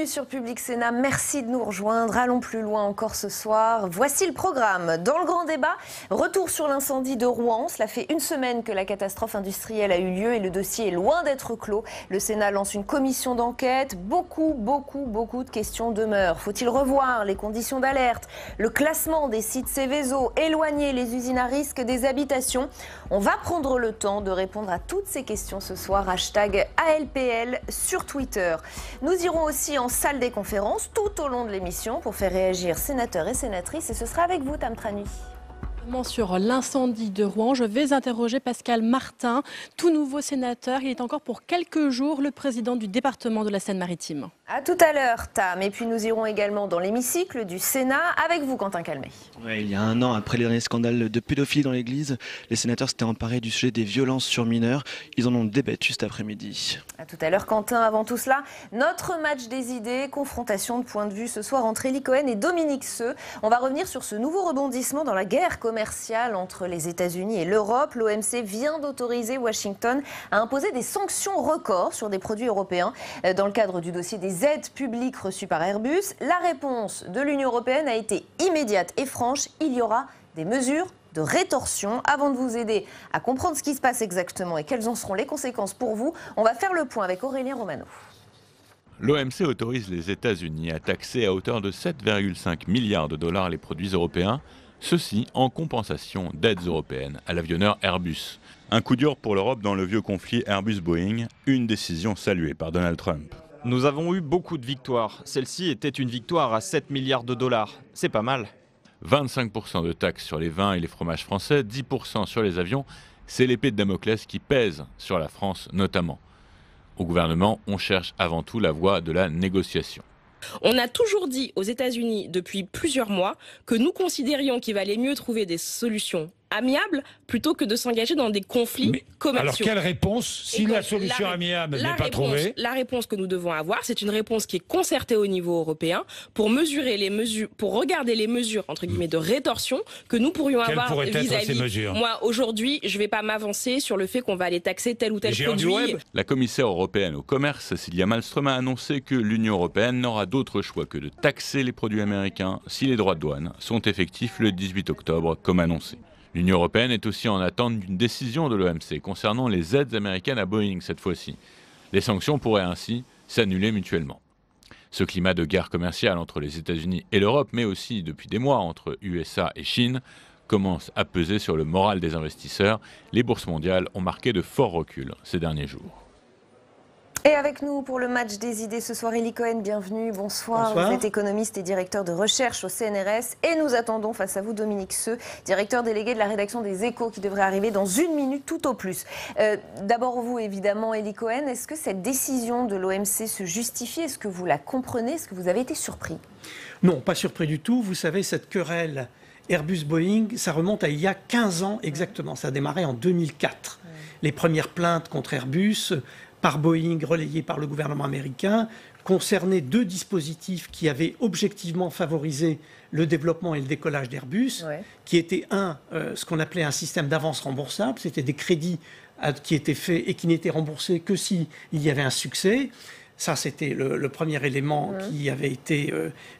sur Public Sénat, merci de nous rejoindre. Allons plus loin encore ce soir. Voici le programme. Dans le grand débat, retour sur l'incendie de Rouen. Cela fait une semaine que la catastrophe industrielle a eu lieu et le dossier est loin d'être clos. Le Sénat lance une commission d'enquête. Beaucoup de questions demeurent. Faut-il revoir les conditions d'alerte, le classement des sites Seveso, éloigner les usines à risque des habitations? On va prendre le temps de répondre à toutes ces questions ce soir. Hashtag ALPL sur Twitter. Nous irons aussi en salle des conférences tout au long de l'émission pour faire réagir sénateurs et sénatrices. Et ce sera avec vous, Tam Trani. Sur l'incendie de Rouen, je vais interroger Pascal Martin, tout nouveau sénateur. Il est encore pour quelques jours le président du département de la Seine-Maritime. À tout à l'heure, Tam. Et puis nous irons également dans l'hémicycle du Sénat avec vous, Quentin Calmet. Ouais, il y a un an, après les derniers scandales de pédophilie dans l'église, les sénateurs s'étaient emparés du sujet des violences sur mineurs. Ils en ont débattu cet après-midi. À tout à l'heure, Quentin. Avant tout cela, notre match des idées, confrontation de points de vue ce soir entre Élie Cohen et Dominique Seux. On va revenir sur ce nouveau rebondissement dans la guerre commerciale entre les États-Unis et l'Europe. L'OMC vient d'autoriser Washington à imposer des sanctions records sur des produits européens dans le cadre du dossier des aides publiques reçues par Airbus. La réponse de l'Union européenne a été immédiate et franche. Il y aura des mesures de rétorsion. Avant de vous aider à comprendre ce qui se passe exactement et quelles en seront les conséquences pour vous, on va faire le point avec Aurélien Romano. L'OMC autorise les États-Unis à taxer à hauteur de 7,5 milliards de dollars les produits européens, ceci en compensation d'aides européennes à l'avionneur Airbus. Un coup dur pour l'Europe dans le vieux conflit Airbus-Boeing, une décision saluée par Donald Trump. Nous avons eu beaucoup de victoires. Celle-ci était une victoire à 7 milliards de dollars. C'est pas mal. 25% de taxes sur les vins et les fromages français, 10% sur les avions, c'est l'épée de Damoclès qui pèse sur la France notamment. Au gouvernement, on cherche avant tout la voie de la négociation. On a toujours dit aux États-Unis depuis plusieurs mois que nous considérions qu'il valait mieux trouver des solutions amiables plutôt que de s'engager dans des conflits commerciaux. Alors quelle réponse si la solution amiable n'est pas trouvée? La réponse que nous devons avoir, c'est une réponse qui est concertée au niveau européen pour mesurer les mesures, pour regarder les mesures entre guillemets de rétorsion que nous pourrions avoir vis-à-vis. Moi aujourd'hui, je ne vais pas m'avancer sur le fait qu'on va aller taxer tel ou tel produit. La commissaire européenne au commerce, Cecilia Malmström, a annoncé que l'Union européenne n'aura d'autre choix que de taxer les produits américains si les droits de douane sont effectifs le 18 octobre comme annoncé. L'Union européenne est aussi en attente d'une décision de l'OMC concernant les aides américaines à Boeing cette fois-ci. Les sanctions pourraient ainsi s'annuler mutuellement. Ce climat de guerre commerciale entre les États-Unis et l'Europe, mais aussi depuis des mois entre USA et Chine, commence à peser sur le moral des investisseurs. Les bourses mondiales ont marqué de forts reculs ces derniers jours. Et avec nous pour le match des idées ce soir, Élie Cohen, bienvenue, bonsoir. Vous êtes économiste et directeur de recherche au CNRS et nous attendons face à vous Dominique Seux, directeur délégué de la rédaction des Échos qui devrait arriver dans une minute tout au plus. D'abord vous évidemment Élie Cohen, est-ce que cette décision de l'OMC se justifie? Est-ce que vous la comprenez? Est-ce que vous avez été surpris? Non, pas surpris du tout. Vous savez, cette querelle Airbus-Boeing, ça remonte à il y a 15 ans exactement. Ça a démarré en 2004. Les premières plaintes contre Airbus par Boeing, relayé par le gouvernement américain, concernait deux dispositifs qui avaient objectivement favorisé le développement et le décollage d'Airbus, qui étaient ce qu'on appelait un système d'avance remboursable, c'était des crédits qui étaient faits et qui n'étaient remboursés que s'il y avait un succès. Ça, c'était le premier élément qui avait été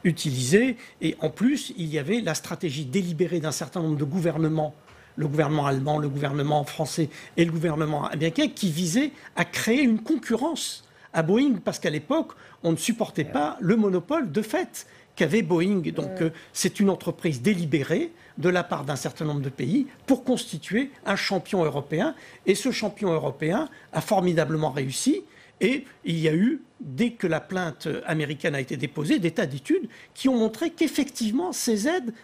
utilisé. Et en plus, il y avait la stratégie délibérée d'un certain nombre de gouvernements, le gouvernement allemand, le gouvernement français et le gouvernement américain, qui visaient à créer une concurrence à Boeing, parce qu'à l'époque, on ne supportait pas le monopole de fait qu'avait Boeing. Donc c'est une entreprise délibérée de la part d'un certain nombre de pays pour constituer un champion européen. Et ce champion européen a formidablement réussi. Et il y a eu, dès que la plainte américaine a été déposée, des tas d'études qui ont montré qu'effectivement ces aides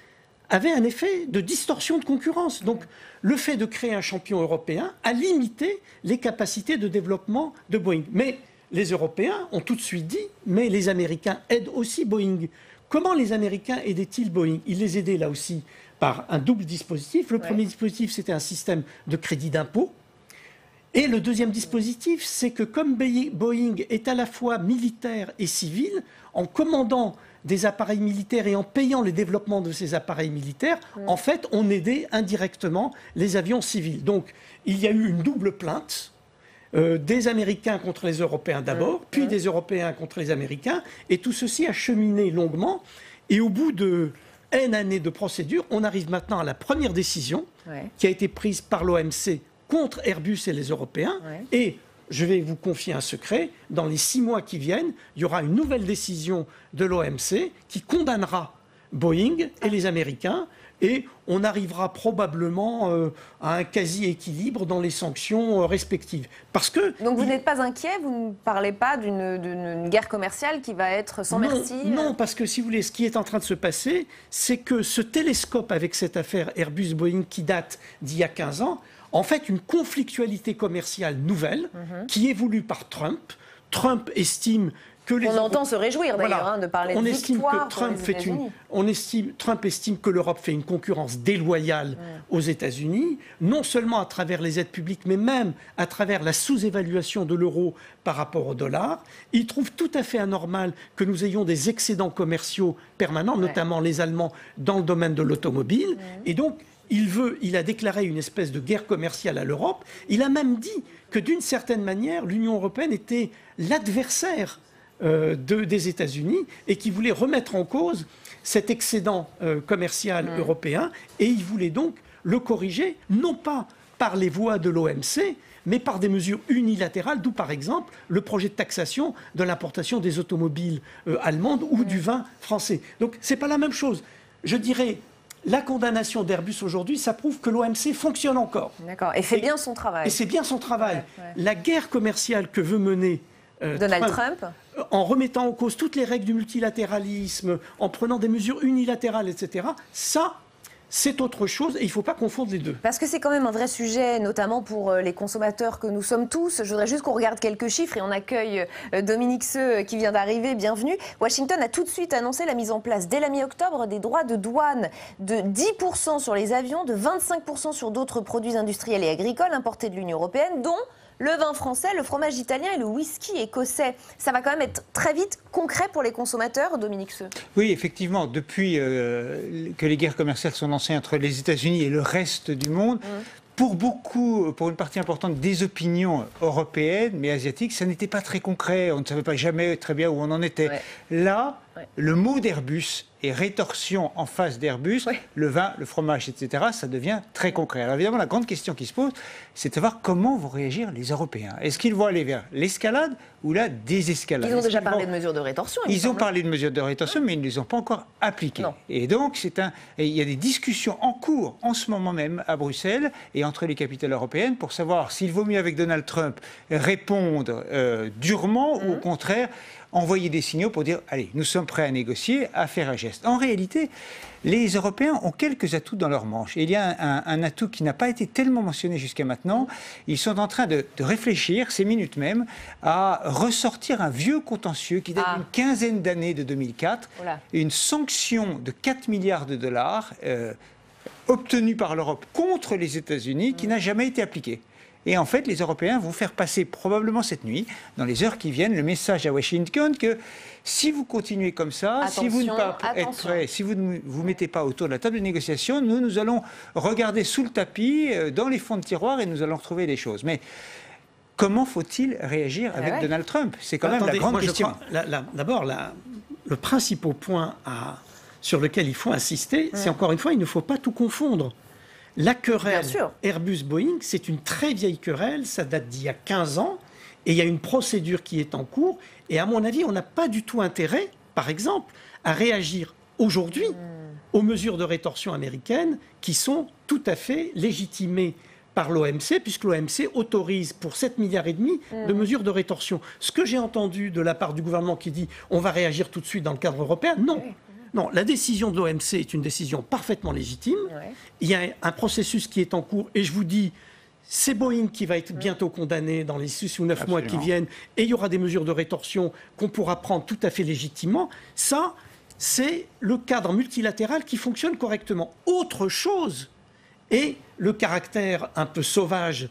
avait un effet de distorsion de concurrence. Donc, le fait de créer un champion européen a limité les capacités de développement de Boeing. Mais les Européens ont tout de suite dit, mais les Américains aident aussi Boeing. Comment les Américains aidaient-ils Boeing? Ils les aidaient là aussi par un double dispositif. Le premier dispositif, c'était un système de crédit d'impôt. Et le deuxième dispositif, c'est que comme Boeing est à la fois militaire et civil, en commandant des appareils militaires et en payant le développement de ces appareils militaires, en fait, on aidait indirectement les avions civils. Donc, il y a eu une double plainte des Américains contre les Européens d'abord, puis des Européens contre les Américains, et tout ceci a cheminé longuement, et au bout de N années de procédure, on arrive maintenant à la première décision qui a été prise par l'OMC contre Airbus et les Européens, et je vais vous confier un secret, dans les 6 mois qui viennent, il y aura une nouvelle décision de l'OMC qui condamnera Boeing et les Américains, et on arrivera probablement à un quasi-équilibre dans les sanctions respectives. Parce que... Donc vous n'êtes pas inquiet, vous ne parlez pas d'une guerre commerciale qui va être sans merci Non, parce que si vous voulez, ce qui est en train de se passer, c'est que ce télescope avec cette affaire Airbus-Boeing qui date d'il y a 15 ans, en fait une conflictualité commerciale nouvelle qui est voulue par Trump. Trump estime que les... On entend se réjouir d'ailleurs de parler de victoire pour les États-Unis. Trump estime que l'Europe fait une concurrence déloyale aux États-Unis, non seulement à travers les aides publiques, mais même à travers la sous-évaluation de l'euro par rapport au dollar. Il trouve tout à fait anormal que nous ayons des excédents commerciaux permanents, notamment les Allemands, dans le domaine de l'automobile. Et donc, il a déclaré une espèce de guerre commerciale à l'Europe. Il a même dit que d'une certaine manière, l'Union européenne était l'adversaire des États-Unis et qui voulait remettre en cause cet excédent commercial européen, et il voulait donc le corriger, non pas par les voies de l'OMC, mais par des mesures unilatérales, d'où par exemple le projet de taxation de l'importation des automobiles allemandes ou du vin français. Donc ce n'est pas la même chose. Je dirais, la condamnation d'Airbus aujourd'hui, ça prouve que l'OMC fonctionne encore. D'accord, et fait bien son travail. Et c'est bien son travail. La guerre commerciale que veut mener Donald Trump, en remettant en cause toutes les règles du multilatéralisme, en prenant des mesures unilatérales, etc., ça, c'est autre chose et il ne faut pas confondre les deux. Parce que c'est quand même un vrai sujet, notamment pour les consommateurs que nous sommes tous. Je voudrais juste qu'on regarde quelques chiffres et on accueille Dominique Seux qui vient d'arriver. Bienvenue. Washington a tout de suite annoncé la mise en place dès la mi-octobre des droits de douane de 10% sur les avions, de 25% sur d'autres produits industriels et agricoles importés de l'Union européenne, dont le vin français, le fromage italien et le whisky écossais. Ça va quand même être très vite concret pour les consommateurs, Dominique Seux. Oui, effectivement, depuis que les guerres commerciales sont lancées entre les États-Unis et le reste du monde, pour une partie importante des opinions européennes, mais asiatiques, ça n'était pas très concret. On ne savait pas jamais très bien où on en était. Là, le mot d'Airbus et rétorsion en face d'Airbus, le vin, le fromage, etc., ça devient très concret. Alors évidemment, la grande question qui se pose, c'est de savoir comment vont réagir les Européens. Est-ce qu'ils vont aller vers l'escalade ou la désescalade? Ils ont déjà parlé de mesures de rétorsion. Ils ont parlé de mesures de rétorsion, mais ils ne les ont pas encore appliquées. Non. Et donc, il y a des discussions en cours en ce moment même à Bruxelles et entre les capitales européennes pour savoir s'il vaut mieux avec Donald Trump répondre durement ou au contraire envoyer des signaux pour dire « Allez, nous sommes prêts à négocier, à faire un geste ». En réalité, les Européens ont quelques atouts dans leur manche. Et il y a un atout qui n'a pas été tellement mentionné jusqu'à maintenant. Ils sont en train de réfléchir, ces minutes même, à ressortir un vieux contentieux qui date d'une quinzaine d'années de 2004. Une sanction de 4 milliards de dollars obtenue par l'Europe contre les États-Unis qui n'a jamais été appliquée. Et en fait, les Européens vont faire passer probablement cette nuit, dans les heures qui viennent, le message à Washington que si vous continuez comme ça, si vous ne vous mettez pas autour de la table de négociation, nous allons regarder sous le tapis, dans les fonds de tiroir, et nous allons retrouver des choses. Mais comment faut-il réagir avec Donald Trump? C'est quand même la grande question. D'abord, le principal point sur lequel il faut insister, c'est encore une fois, il ne faut pas tout confondre. La querelle Airbus-Boeing, c'est une très vieille querelle, ça date d'il y a 15 ans, et il y a une procédure qui est en cours, et à mon avis, on n'a pas du tout intérêt, par exemple, à réagir aujourd'hui aux mesures de rétorsion américaines qui sont tout à fait légitimées par l'OMC, puisque l'OMC autorise pour 7,5 milliards de mesures de rétorsion. Ce que j'ai entendu de la part du gouvernement qui dit « on va réagir tout de suite dans le cadre européen », non. Non, la décision de l'OMC est une décision parfaitement légitime. Il y a un processus qui est en cours et je vous dis, c'est Boeing qui va être bientôt condamné dans les 6 ou 9 mois qui viennent et il y aura des mesures de rétorsion qu'on pourra prendre tout à fait légitimement. Ça, c'est le cadre multilatéral qui fonctionne correctement. Autre chose est le caractère un peu sauvage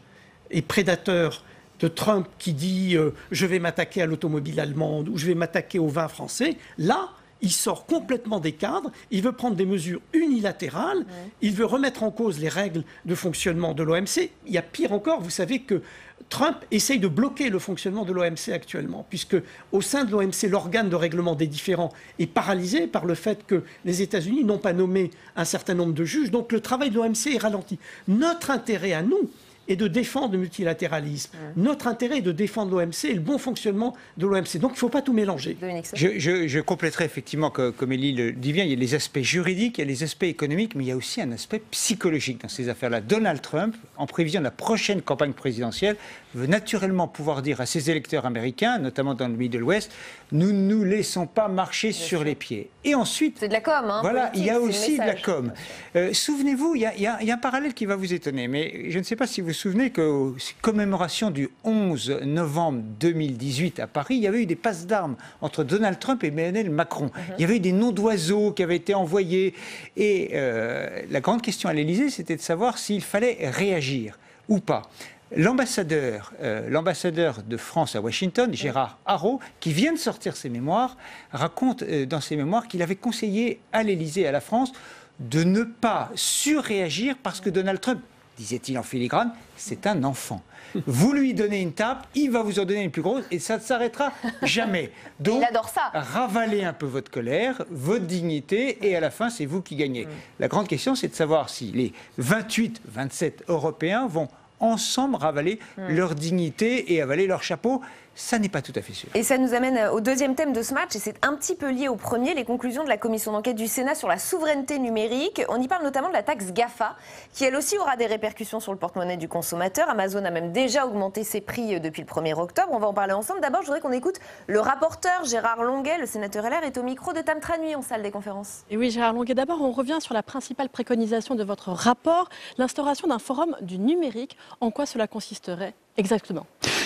et prédateur de Trump qui dit « je vais m'attaquer à l'automobile allemande » ou « je vais m'attaquer au vin français ». Là, il sort complètement des cadres, il veut prendre des mesures unilatérales, il veut remettre en cause les règles de fonctionnement de l'OMC. Il y a pire encore, vous savez que Trump essaye de bloquer le fonctionnement de l'OMC actuellement, puisque au sein de l'OMC, l'organe de règlement des différends est paralysé par le fait que les États-Unis n'ont pas nommé un certain nombre de juges, donc le travail de l'OMC est ralenti. Notre intérêt à nous est de défendre le multilatéralisme. Notre intérêt est de défendre l'OMC et le bon fonctionnement de l'OMC. Donc il ne faut pas tout mélanger. Je compléterai effectivement, comme Élie le dit bien, il y a les aspects juridiques, il y a les aspects économiques, mais il y a aussi un aspect psychologique dans ces affaires-là. Donald Trump, en prévision de la prochaine campagne présidentielle, veut naturellement pouvoir dire à ses électeurs américains, notamment dans le Middle West, nous ne nous laissons pas marcher sur les pieds. Et ensuite... C'est de la com, hein, voilà, politique, il y a aussi de la message. com. Souvenez-vous, il y a un parallèle qui va vous étonner, mais je ne sais pas si vous vous souvenez qu'aux commémorations du 11 novembre 2018 à Paris, il y avait eu des passes d'armes entre Donald Trump et Emmanuel Macron. Il y avait eu des noms d'oiseaux qui avaient été envoyés. Et la grande question à l'Élysée, c'était de savoir s'il fallait réagir ou pas. L'ambassadeur de France à Washington, Gérard Haro, qui vient de sortir ses mémoires, raconte dans ses mémoires qu'il avait conseillé à l'Élysée, à la France, de ne pas surréagir parce que Donald Trump, disait-il en filigrane, c'est un enfant. Vous lui donnez une tape, il va vous en donner une plus grosse et ça ne s'arrêtera jamais. Donc, il adore ça. Ravalez un peu votre colère, votre dignité et à la fin, c'est vous qui gagnez. La grande question, c'est de savoir si les 28, 27 Européens vont ensemble ravaler leur dignité et avaler leur chapeau. Ça n'est pas tout à fait sûr. Et ça nous amène au deuxième thème de ce match, et c'est un petit peu lié au premier, les conclusions de la commission d'enquête du Sénat sur la souveraineté numérique. On y parle notamment de la taxe GAFA, qui elle aussi aura des répercussions sur le porte-monnaie du consommateur. Amazon a même déjà augmenté ses prix depuis le 1er octobre. On va en parler ensemble. D'abord, je voudrais qu'on écoute le rapporteur Gérard Longuet, le sénateur LR, est au micro de Tam Tranui en salle des conférences. Et oui, Gérard Longuet, d'abord, on revient sur la principale préconisation de votre rapport, l'instauration d'un forum du numérique. En quoi cela consisterait exactement ?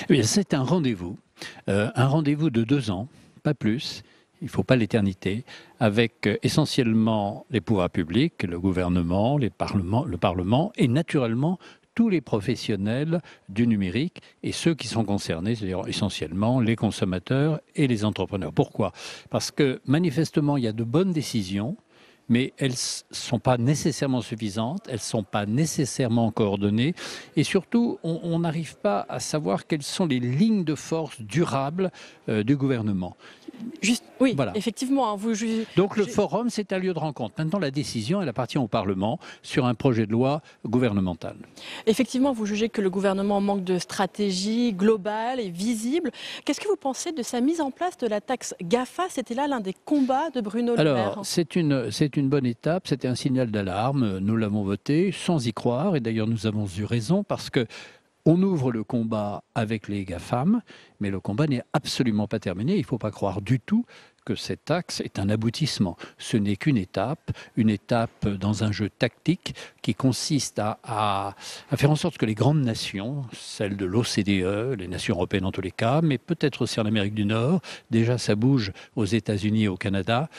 Eh c'est un rendez-vous de 2 ans, pas plus, il ne faut pas l'éternité, avec essentiellement les pouvoirs publics, le gouvernement, le Parlement et naturellement tous les professionnels du numérique et ceux qui sont concernés, c'est-à-dire essentiellement les consommateurs et les entrepreneurs. Pourquoi ? Parce que manifestement, il y a de bonnes décisions, mais elles ne sont pas nécessairement suffisantes, elles ne sont pas nécessairement coordonnées, et surtout, on n'arrive pas à savoir quelles sont les lignes de force durables du gouvernement. Juste, oui, voilà. Effectivement. Donc le forum, c'est un lieu de rencontre. Maintenant, la décision, elle appartient au Parlement sur un projet de loi gouvernemental. Effectivement, vous jugez que le gouvernement manque de stratégie globale et visible. Qu'est-ce que vous pensez de sa mise en place de la taxe GAFA ? C'était là l'un des combats de Bruno Le Maire. Alors, c'est une bonne étape, c'était un signal d'alarme. Nous l'avons voté sans y croire, et d'ailleurs nous avons eu raison parce que on ouvre le combat avec les GAFAM, mais le combat n'est absolument pas terminé. Il ne faut pas croire du tout que cette taxe est un aboutissement. Ce n'est qu'une étape dans un jeu tactique qui consiste à faire en sorte que les grandes nations, celles de l'OCDE, les nations européennes en tous les cas, mais peut-être aussi en Amérique du Nord, déjà ça bouge aux États-Unis et au Canada,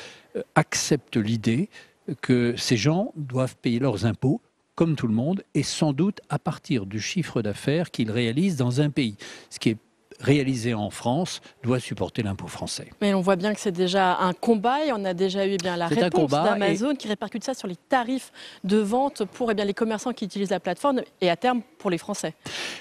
acceptent l'idée que ces gens doivent payer leurs impôts comme tout le monde, et sans doute à partir du chiffre d'affaires qu'ils réalisent dans un pays. Ce qui est réalisé en France doit supporter l'impôt français. Mais on voit bien que c'est déjà un combat et on a déjà eu la réponse d'Amazon qui répercute ça sur les tarifs de vente pour les commerçants qui utilisent la plateforme et à terme pour les Français.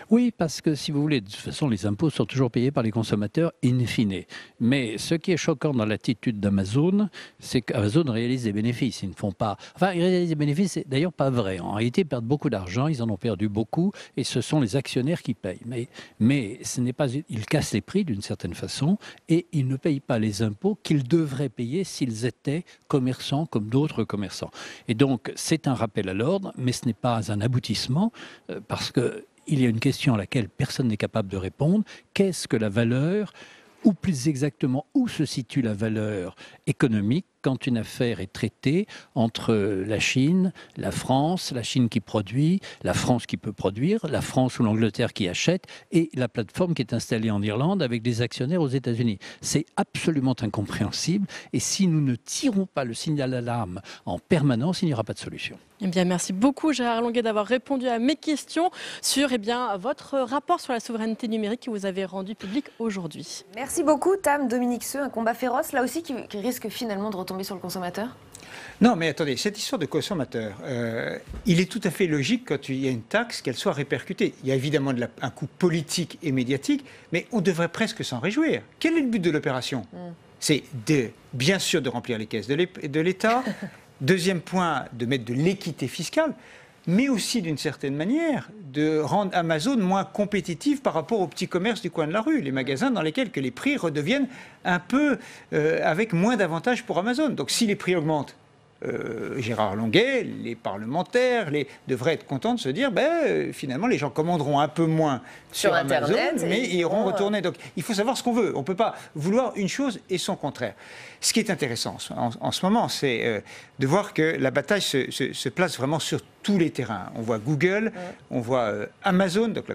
Oui, parce que si vous voulez, de toute façon, les impôts sont toujours payés par les consommateurs in fine. Mais ce qui est choquant dans l'attitude d'Amazon, c'est qu'Amazon réalise des bénéfices. Ils ne font pas... Enfin, ils réalisent des bénéfices, c'est d'ailleurs pas vrai. En réalité, ils perdent beaucoup d'argent, ils en ont perdu beaucoup et ce sont les actionnaires qui payent. Mais ce n'est pas... Ils cassent les prix d'une certaine façon et ils ne payent pas les impôts qu'ils devraient payer s'ils étaient commerçants comme d'autres commerçants. Et donc, c'est un rappel à l'ordre, mais ce n'est pas un aboutissement parce qu'il y a une question à laquelle personne n'est capable de répondre. Qu'est-ce que la valeur ? Ou plus exactement, où se situe la valeur économique quand une affaire est traitée entre la Chine, la France qui produit, la France qui peut produire, la France ou l'Angleterre qui achète, et la plateforme qui est installée en Irlande avec des actionnaires aux États-Unis. C'est absolument incompréhensible, et si nous ne tirons pas le signal d'alarme en permanence, il n'y aura pas de solution. Eh bien, merci beaucoup Gérard Longuet d'avoir répondu à mes questions sur votre rapport sur la souveraineté numérique que vous avez rendu public aujourd'hui. Merci beaucoup Tam. Dominique Seux, un combat féroce là aussi qui risque finalement de retomber sur le consommateur? Non, mais attendez, cette histoire de consommateur, il est tout à fait logique quand il y a une taxe qu'elle soit répercutée. Il y a évidemment un coût politique et médiatique, mais on devrait presque s'en réjouir. Quel est le but de l'opération? C'est bien sûr de remplir les caisses de l'État. Deuxième point, de mettre de l'équité fiscale, mais aussi d'une certaine manière de rendre Amazon moins compétitif par rapport aux petits commerces du coin de la rue, les magasins dans lesquels que les prix redeviennent un peu avec moins d'avantages pour Amazon. Donc si les prix augmentent, Gérard Longuet, les parlementaires devraient être contents de se dire finalement les gens commanderont un peu moins sur Amazon, mais iront retourner. Donc il faut savoir ce qu'on veut. On ne peut pas vouloir une chose et son contraire. Ce qui est intéressant en ce moment, c'est de voir que la bataille se place vraiment sur tous les terrains. On voit Google, on voit Amazon, donc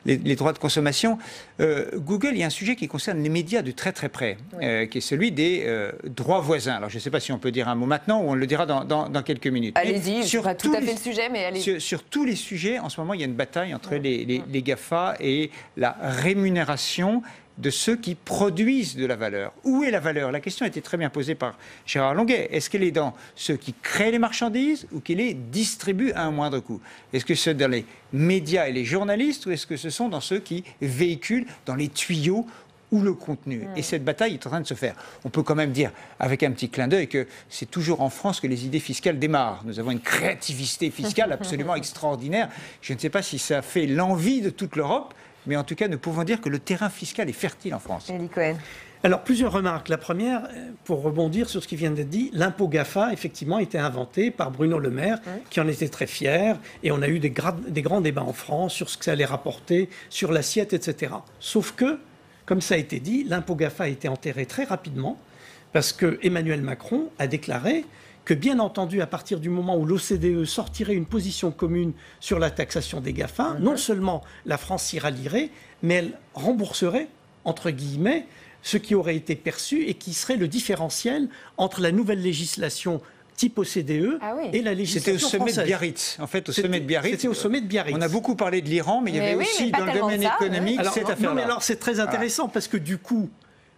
les droits de consommation. Google, il y a un sujet qui concerne les médias de très très près, qui est celui des droits voisins. Alors je ne sais pas si on peut dire un mot maintenant ou on le dira dans quelques minutes. Allez-y, c'est pas tout à fait le sujet, mais allez-y. Sur tous les sujets, en ce moment, il y a une bataille entre les GAFA et la rémunération de ceux qui produisent de la valeur. Où est la valeur? La question a été très bien posée par Gérard Longuet. Est-ce qu'elle est dans ceux qui créent les marchandises ou qui les distribuent à un moindre coût? Est-ce que c'est dans les médias et les journalistes ou est-ce que ce sont dans ceux qui véhiculent dans les tuyaux ou le contenu? Et cette bataille est en train de se faire. On peut quand même dire, avec un petit clin d'œil, que c'est toujours en France que les idées fiscales démarrent. Nous avons une créativité fiscale absolument extraordinaire. Je ne sais pas si ça fait l'envie de toute l'Europe, mais en tout cas, nous pouvons dire que le terrain fiscal est fertile en France. Élie Cohen. Alors, plusieurs remarques. La première, pour rebondir sur ce qui vient d'être dit, l'impôt GAFA, effectivement, a été inventé par Bruno Le Maire, qui en était très fier, et on a eu des grands débats en France sur ce que ça allait rapporter, sur l'assiette, etc. Sauf que, comme ça a été dit, l'impôt GAFA a été enterré très rapidement, parce que Emmanuel Macron a déclaré que, bien entendu, à partir du moment où l'OCDE sortirait une position commune sur la taxation des GAFA, non seulement la France s'y rallierait, mais elle rembourserait, entre guillemets, ce qui aurait été perçu et qui serait le différentiel entre la nouvelle législation type OCDE et la législation française. C'était au sommet de Biarritz. En fait, au sommet de Biarritz. C'était au sommet de Biarritz. On a beaucoup parlé de l'Iran, mais il y avait aussi dans le domaine économique cette affaire-là. Non, mais alors c'est très intéressant parce que du coup,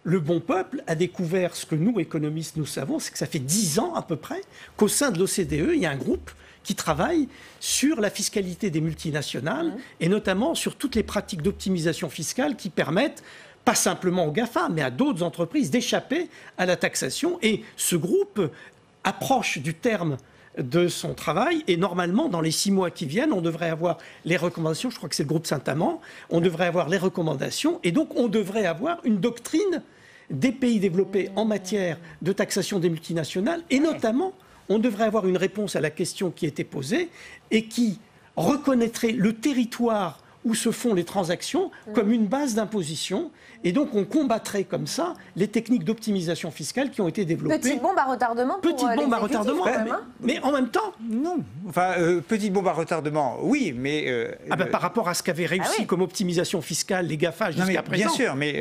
le bon peuple a découvert ce que nous, économistes, nous savons, c'est que ça fait 10 ans à peu près qu'au sein de l'OCDE, il y a un groupe qui travaille sur la fiscalité des multinationales et notamment sur toutes les pratiques d'optimisation fiscale qui permettent, pas simplement aux GAFA, mais à d'autres entreprises d'échapper à la taxation. Et ce groupe approche du terme de son travail et normalement dans les 6 mois qui viennent on devrait avoir les recommandations, je crois que c'est le groupe Saint-Amand, on devrait avoir les recommandations et donc on devrait avoir une doctrine des pays développés en matière de taxation des multinationales et notamment on devrait avoir une réponse à la question qui était posée et qui reconnaîtrait le territoire où se font les transactions comme une base d'imposition. Et donc, on combattrait comme ça les techniques d'optimisation fiscale qui ont été développées. Petite bombe à retardement pour petite bombe à retardement, mais en même temps... Non. Enfin, petite bombe à retardement, oui, mais... par rapport à ce qu'avaient réussi comme optimisation fiscale les GAFA jusqu'à présent. Bien sûr, mais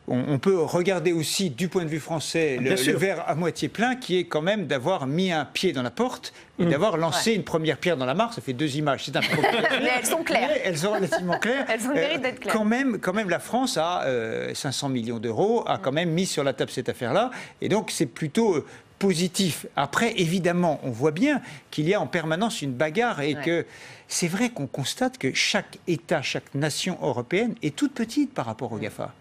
on peut regarder aussi, du point de vue français, le verre à moitié plein, qui est quand même d'avoir mis un pied dans la porte et d'avoir lancé une première pierre dans la mare. Ça fait 2 images, c'est un peu... Mais elles sont claires. Elles sont relativement claires. Elles ont le mérite d'être claires. Quand même, la France a 500 millions d'euros, a quand même mis sur la table cette affaire-là. Et donc, c'est plutôt positif. Après, évidemment, on voit bien qu'il y a en permanence une bagarre et que c'est vrai qu'on constate que chaque État, chaque nation européenne est toute petite par rapport aux GAFA.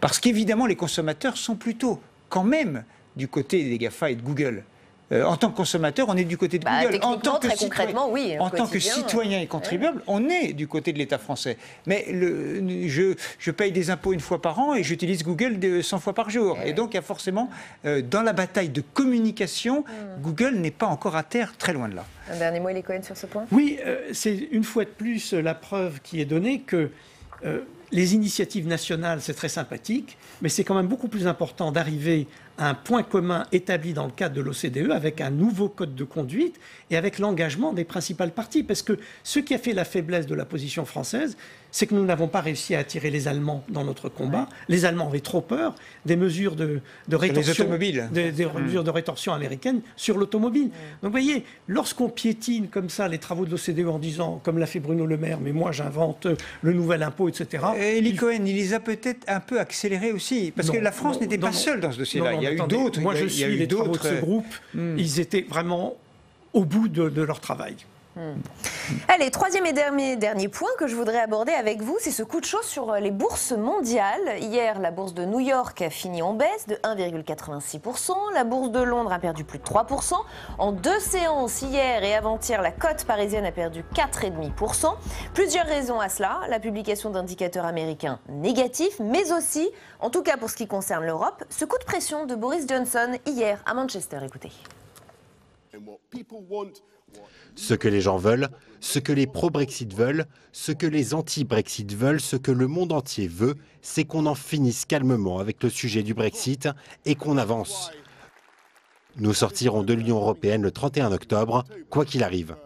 Parce qu'évidemment, les consommateurs sont plutôt quand même du côté des GAFA et de Google. En tant que consommateur, on est du côté de Google. En tant que concrètement, oui. En tant que citoyen et contribuable, on est du côté de l'État français. Mais je paye des impôts 1 fois par an et j'utilise Google 100 fois par jour. Et donc, il y a forcément, dans la bataille de communication, Google n'est pas encore à terre, très loin de là. Un dernier mot, Élie Cohen, sur ce point? Oui, c'est une fois de plus la preuve qui est donnée que les initiatives nationales, c'est très sympathique, mais c'est quand même beaucoup plus important d'arriver un point commun établi dans le cadre de l'OCDE avec un nouveau code de conduite et avec l'engagement des principales parties. Parce que ce qui a fait la faiblesse de la position française, c'est que nous n'avons pas réussi à attirer les Allemands dans notre combat. Ouais. Les Allemands avaient trop peur des mesures de rétorsion, des mesures de rétorsion américaines sur l'automobile. Donc vous voyez, lorsqu'on piétine comme ça les travaux de l'OCDE en disant, comme l'a fait Bruno Le Maire, mais moi j'invente le nouvel impôt, etc. Et Eli Cohen, il les a peut-être un peu accélérés aussi, parce que la France n'était pas seule dans ce dossier-là. Il y a eu d'autres. Moi je suis les travaux de ce groupe, ils étaient vraiment au bout de leur travail. Allez, troisième et dernier point que je voudrais aborder avec vous, c'est ce coup de chaud sur les bourses mondiales. Hier, la bourse de New York a fini en baisse de 1,86%. La bourse de Londres a perdu plus de 3%. En 2 séances, hier et avant-hier, la cote parisienne a perdu 4,5%. Plusieurs raisons à cela. La publication d'indicateurs américains négatifs, mais aussi, en tout cas pour ce qui concerne l'Europe, ce coup de pression de Boris Johnson hier à Manchester. Écoutez. Ce que les gens veulent, ce que les pro-Brexit veulent, ce que les anti-Brexit veulent, ce que le monde entier veut, c'est qu'on en finisse calmement avec le sujet du Brexit et qu'on avance. Nous sortirons de l'Union européenne le 31 octobre, quoi qu'il arrive.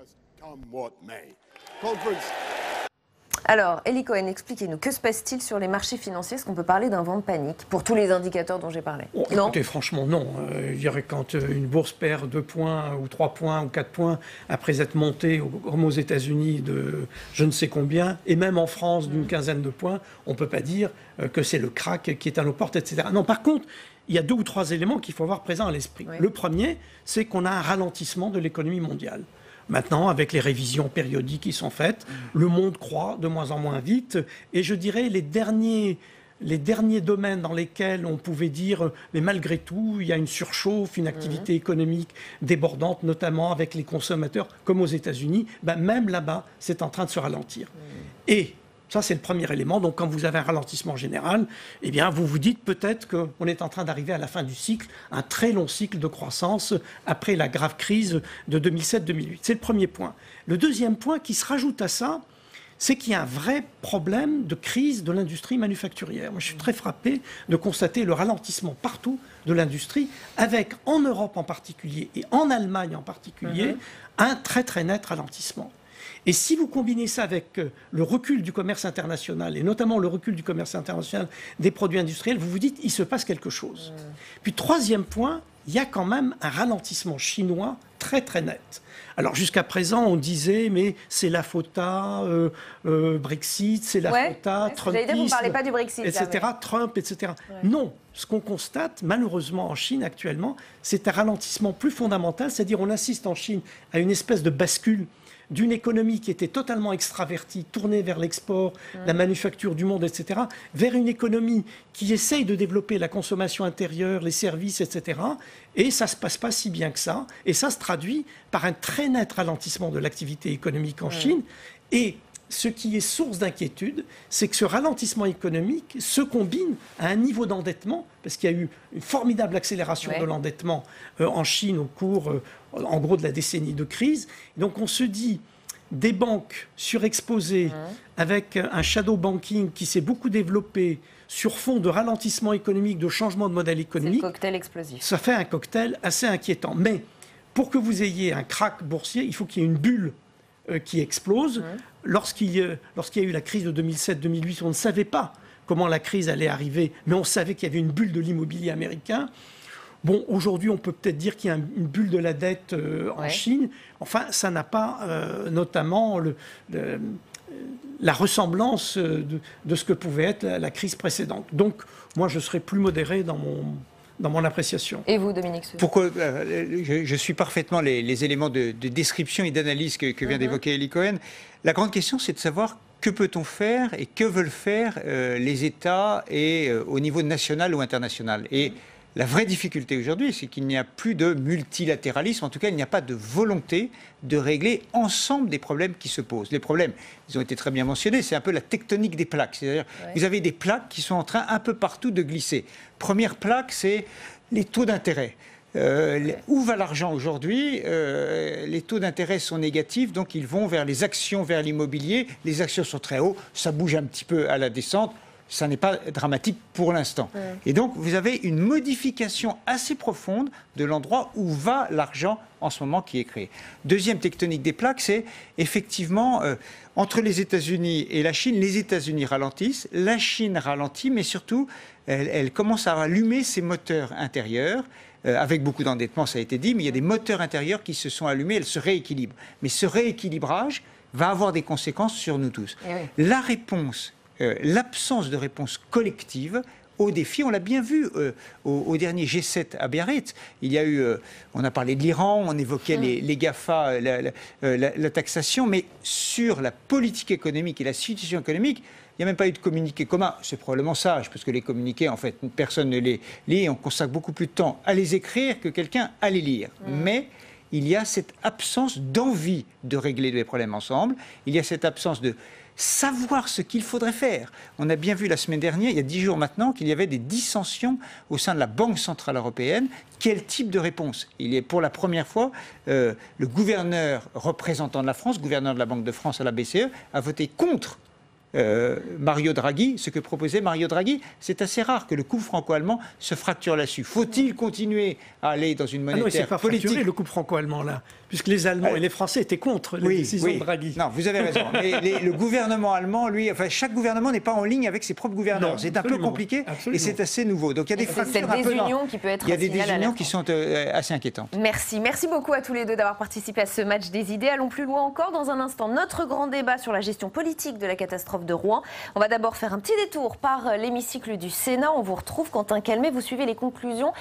Alors, Eli Cohen, expliquez-nous, que se passe-t-il sur les marchés financiers? Est-ce qu'on peut parler d'un vent de panique pour tous les indicateurs dont j'ai parlé? Non. Écoutez, franchement, non. Je dirais quand une bourse perd 2 points ou 3 points ou 4 points après être montée, comme aux États-Unis, de je ne sais combien, et même en France d'une quinzaine de points, on ne peut pas dire que c'est le crack qui est à nos portes, etc. Non, par contre, il y a 2 ou 3 éléments qu'il faut avoir présents à l'esprit. Oui. Le premier, c'est qu'on a un ralentissement de l'économie mondiale. Maintenant, avec les révisions périodiques qui sont faites, le monde croît de moins en moins vite. Et je dirais les derniers domaines dans lesquels on pouvait dire, mais malgré tout, il y a une surchauffe, une activité économique débordante, notamment avec les consommateurs, comme aux États-Unis, même là-bas, c'est en train de se ralentir. Et ça, c'est le premier élément. Donc, quand vous avez un ralentissement général, eh bien, vous vous dites peut-être qu'on est en train d'arriver à la fin du cycle, un très long cycle de croissance après la grave crise de 2007-2008. C'est le premier point. Le deuxième point qui se rajoute à ça, c'est qu'il y a un vrai problème de crise de l'industrie manufacturière. Moi, je suis très frappé de constater le ralentissement partout de l'industrie, avec, en Europe en particulier et en Allemagne en particulier, un très très net ralentissement. Et si vous combinez ça avec le recul du commerce international, et notamment le recul du commerce international des produits industriels, vous vous dites, il se passe quelque chose. Puis troisième point, il y a quand même un ralentissement chinois très très net. Alors jusqu'à présent, on disait, mais c'est la faute à Brexit, c'est la faute à Trumpisme, vous ne parlez pas du Brexit, etc., Trump, etc. Non, ce qu'on constate malheureusement en Chine actuellement, c'est un ralentissement plus fondamental, c'est-à-dire on assiste en Chine à une espèce de bascule d'une économie qui était totalement extravertie, tournée vers l'export, la manufacture du monde, etc., vers une économie qui essaye de développer la consommation intérieure, les services, etc. Et ça ne se passe pas si bien que ça. Et ça se traduit par un très net ralentissement de l'activité économique en Chine. Et ce qui est source d'inquiétude, c'est que ce ralentissement économique se combine à un niveau d'endettement, parce qu'il y a eu une formidable accélération de l'endettement en Chine au cours, en gros, de la décennie de crise. Donc on se dit, des banques surexposées avec un shadow banking qui s'est beaucoup développé sur fond de ralentissement économique, de changement de modèle économique. C'est le cocktail explosif. Ça fait un cocktail assez inquiétant. Mais pour que vous ayez un krach boursier, il faut qu'il y ait une bulle qui explose. Lorsqu'il y a eu la crise de 2007-2008, on ne savait pas comment la crise allait arriver, mais on savait qu'il y avait une bulle de l'immobilier américain. Bon, aujourd'hui, on peut peut-être dire qu'il y a une bulle de la dette en Chine. Enfin, ça n'a pas notamment la ressemblance de ce que pouvait être la crise précédente. Donc, moi, je serais plus modéré dans mon appréciation. Et vous, Dominique Seux? Pourquoi je suis parfaitement les éléments de description et d'analyse que vient d'évoquer Eli Cohen. La grande question, c'est de savoir que peut-on faire et que veulent faire les États et au niveau national ou international. Et la vraie difficulté aujourd'hui, c'est qu'il n'y a plus de multilatéralisme. En tout cas, il n'y a pas de volonté de régler ensemble des problèmes qui se posent. Les problèmes, ils ont été très bien mentionnés, c'est un peu la tectonique des plaques. C'est-à-dire, vous avez des plaques qui sont en train un peu partout de glisser. Première plaque, c'est les taux d'intérêt. Où va l'argent aujourd'hui? Les taux d'intérêt sont négatifs, donc ils vont vers les actions, vers l'immobilier. Les actions sont très hauts, ça bouge un petit peu à la descente. ça n'est pas dramatique pour l'instant. Et donc, vous avez une modification assez profonde de l'endroit où va l'argent en ce moment qui est créé. Deuxième tectonique des plaques, c'est effectivement entre les États-Unis et la Chine, les États-Unis ralentissent, la Chine ralentit, mais surtout, elle commence à allumer ses moteurs intérieurs. Avec beaucoup d'endettement, ça a été dit, mais il y a des moteurs intérieurs qui se sont allumés, elles se rééquilibrent. Mais ce rééquilibrage va avoir des conséquences sur nous tous. La réponse, l'absence de réponse collective aux défis, on l'a bien vu au dernier G7 à Biarritz. Il y a eu, on a parlé de l'Iran, on évoquait les GAFA, la taxation, mais sur la politique économique et la situation économique, il n'y a même pas eu de communiqué commun. C'est probablement sage, parce que les communiqués, en fait, personne ne les lit et on consacre beaucoup plus de temps à les écrire que quelqu'un à les lire. Mais il y a cette absence d'envie de régler les problèmes ensemble. Il y a cette absence de savoir ce qu'il faudrait faire. On a bien vu la semaine dernière, il y a 10 jours maintenant, qu'il y avait des dissensions au sein de la Banque Centrale Européenne. Quel type de réponse? Il est pour la première fois, le gouverneur représentant de la France, gouverneur de la Banque de France à la BCE, a voté contre Mario Draghi, ce que proposait Mario Draghi. C'est assez rare que le couple franco-allemand se fracture là-dessus. Faut-il continuer à aller dans une monétaire c'est pas politique fracturé, le couple franco-allemand là, puisque les Allemands et les Français étaient contre les décisions de Draghi. Non, vous avez raison. Mais le gouvernement allemand, lui, enfin chaque gouvernement n'est pas en ligne avec ses propres gouverneurs. C'est un peu compliqué et c'est assez nouveau. Donc il y a des fractures un peu. Il y a des désunions qui sont assez inquiétantes. Merci beaucoup à tous les deux d'avoir participé à ce match des idées. Allons plus loin encore dans un instant. Notre grand débat sur la gestion politique de la catastrophe de Rouen. On va d'abord faire un petit détour par l'hémicycle du Sénat. On vous retrouve, Quentin Calmet. Vous suivez les conclusions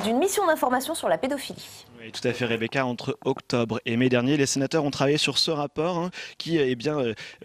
d'une mission d'information sur la pédophilie. Oui, tout à fait, Rebecca. Entre octobre et mai dernier, les sénateurs ont travaillé sur ce rapport qui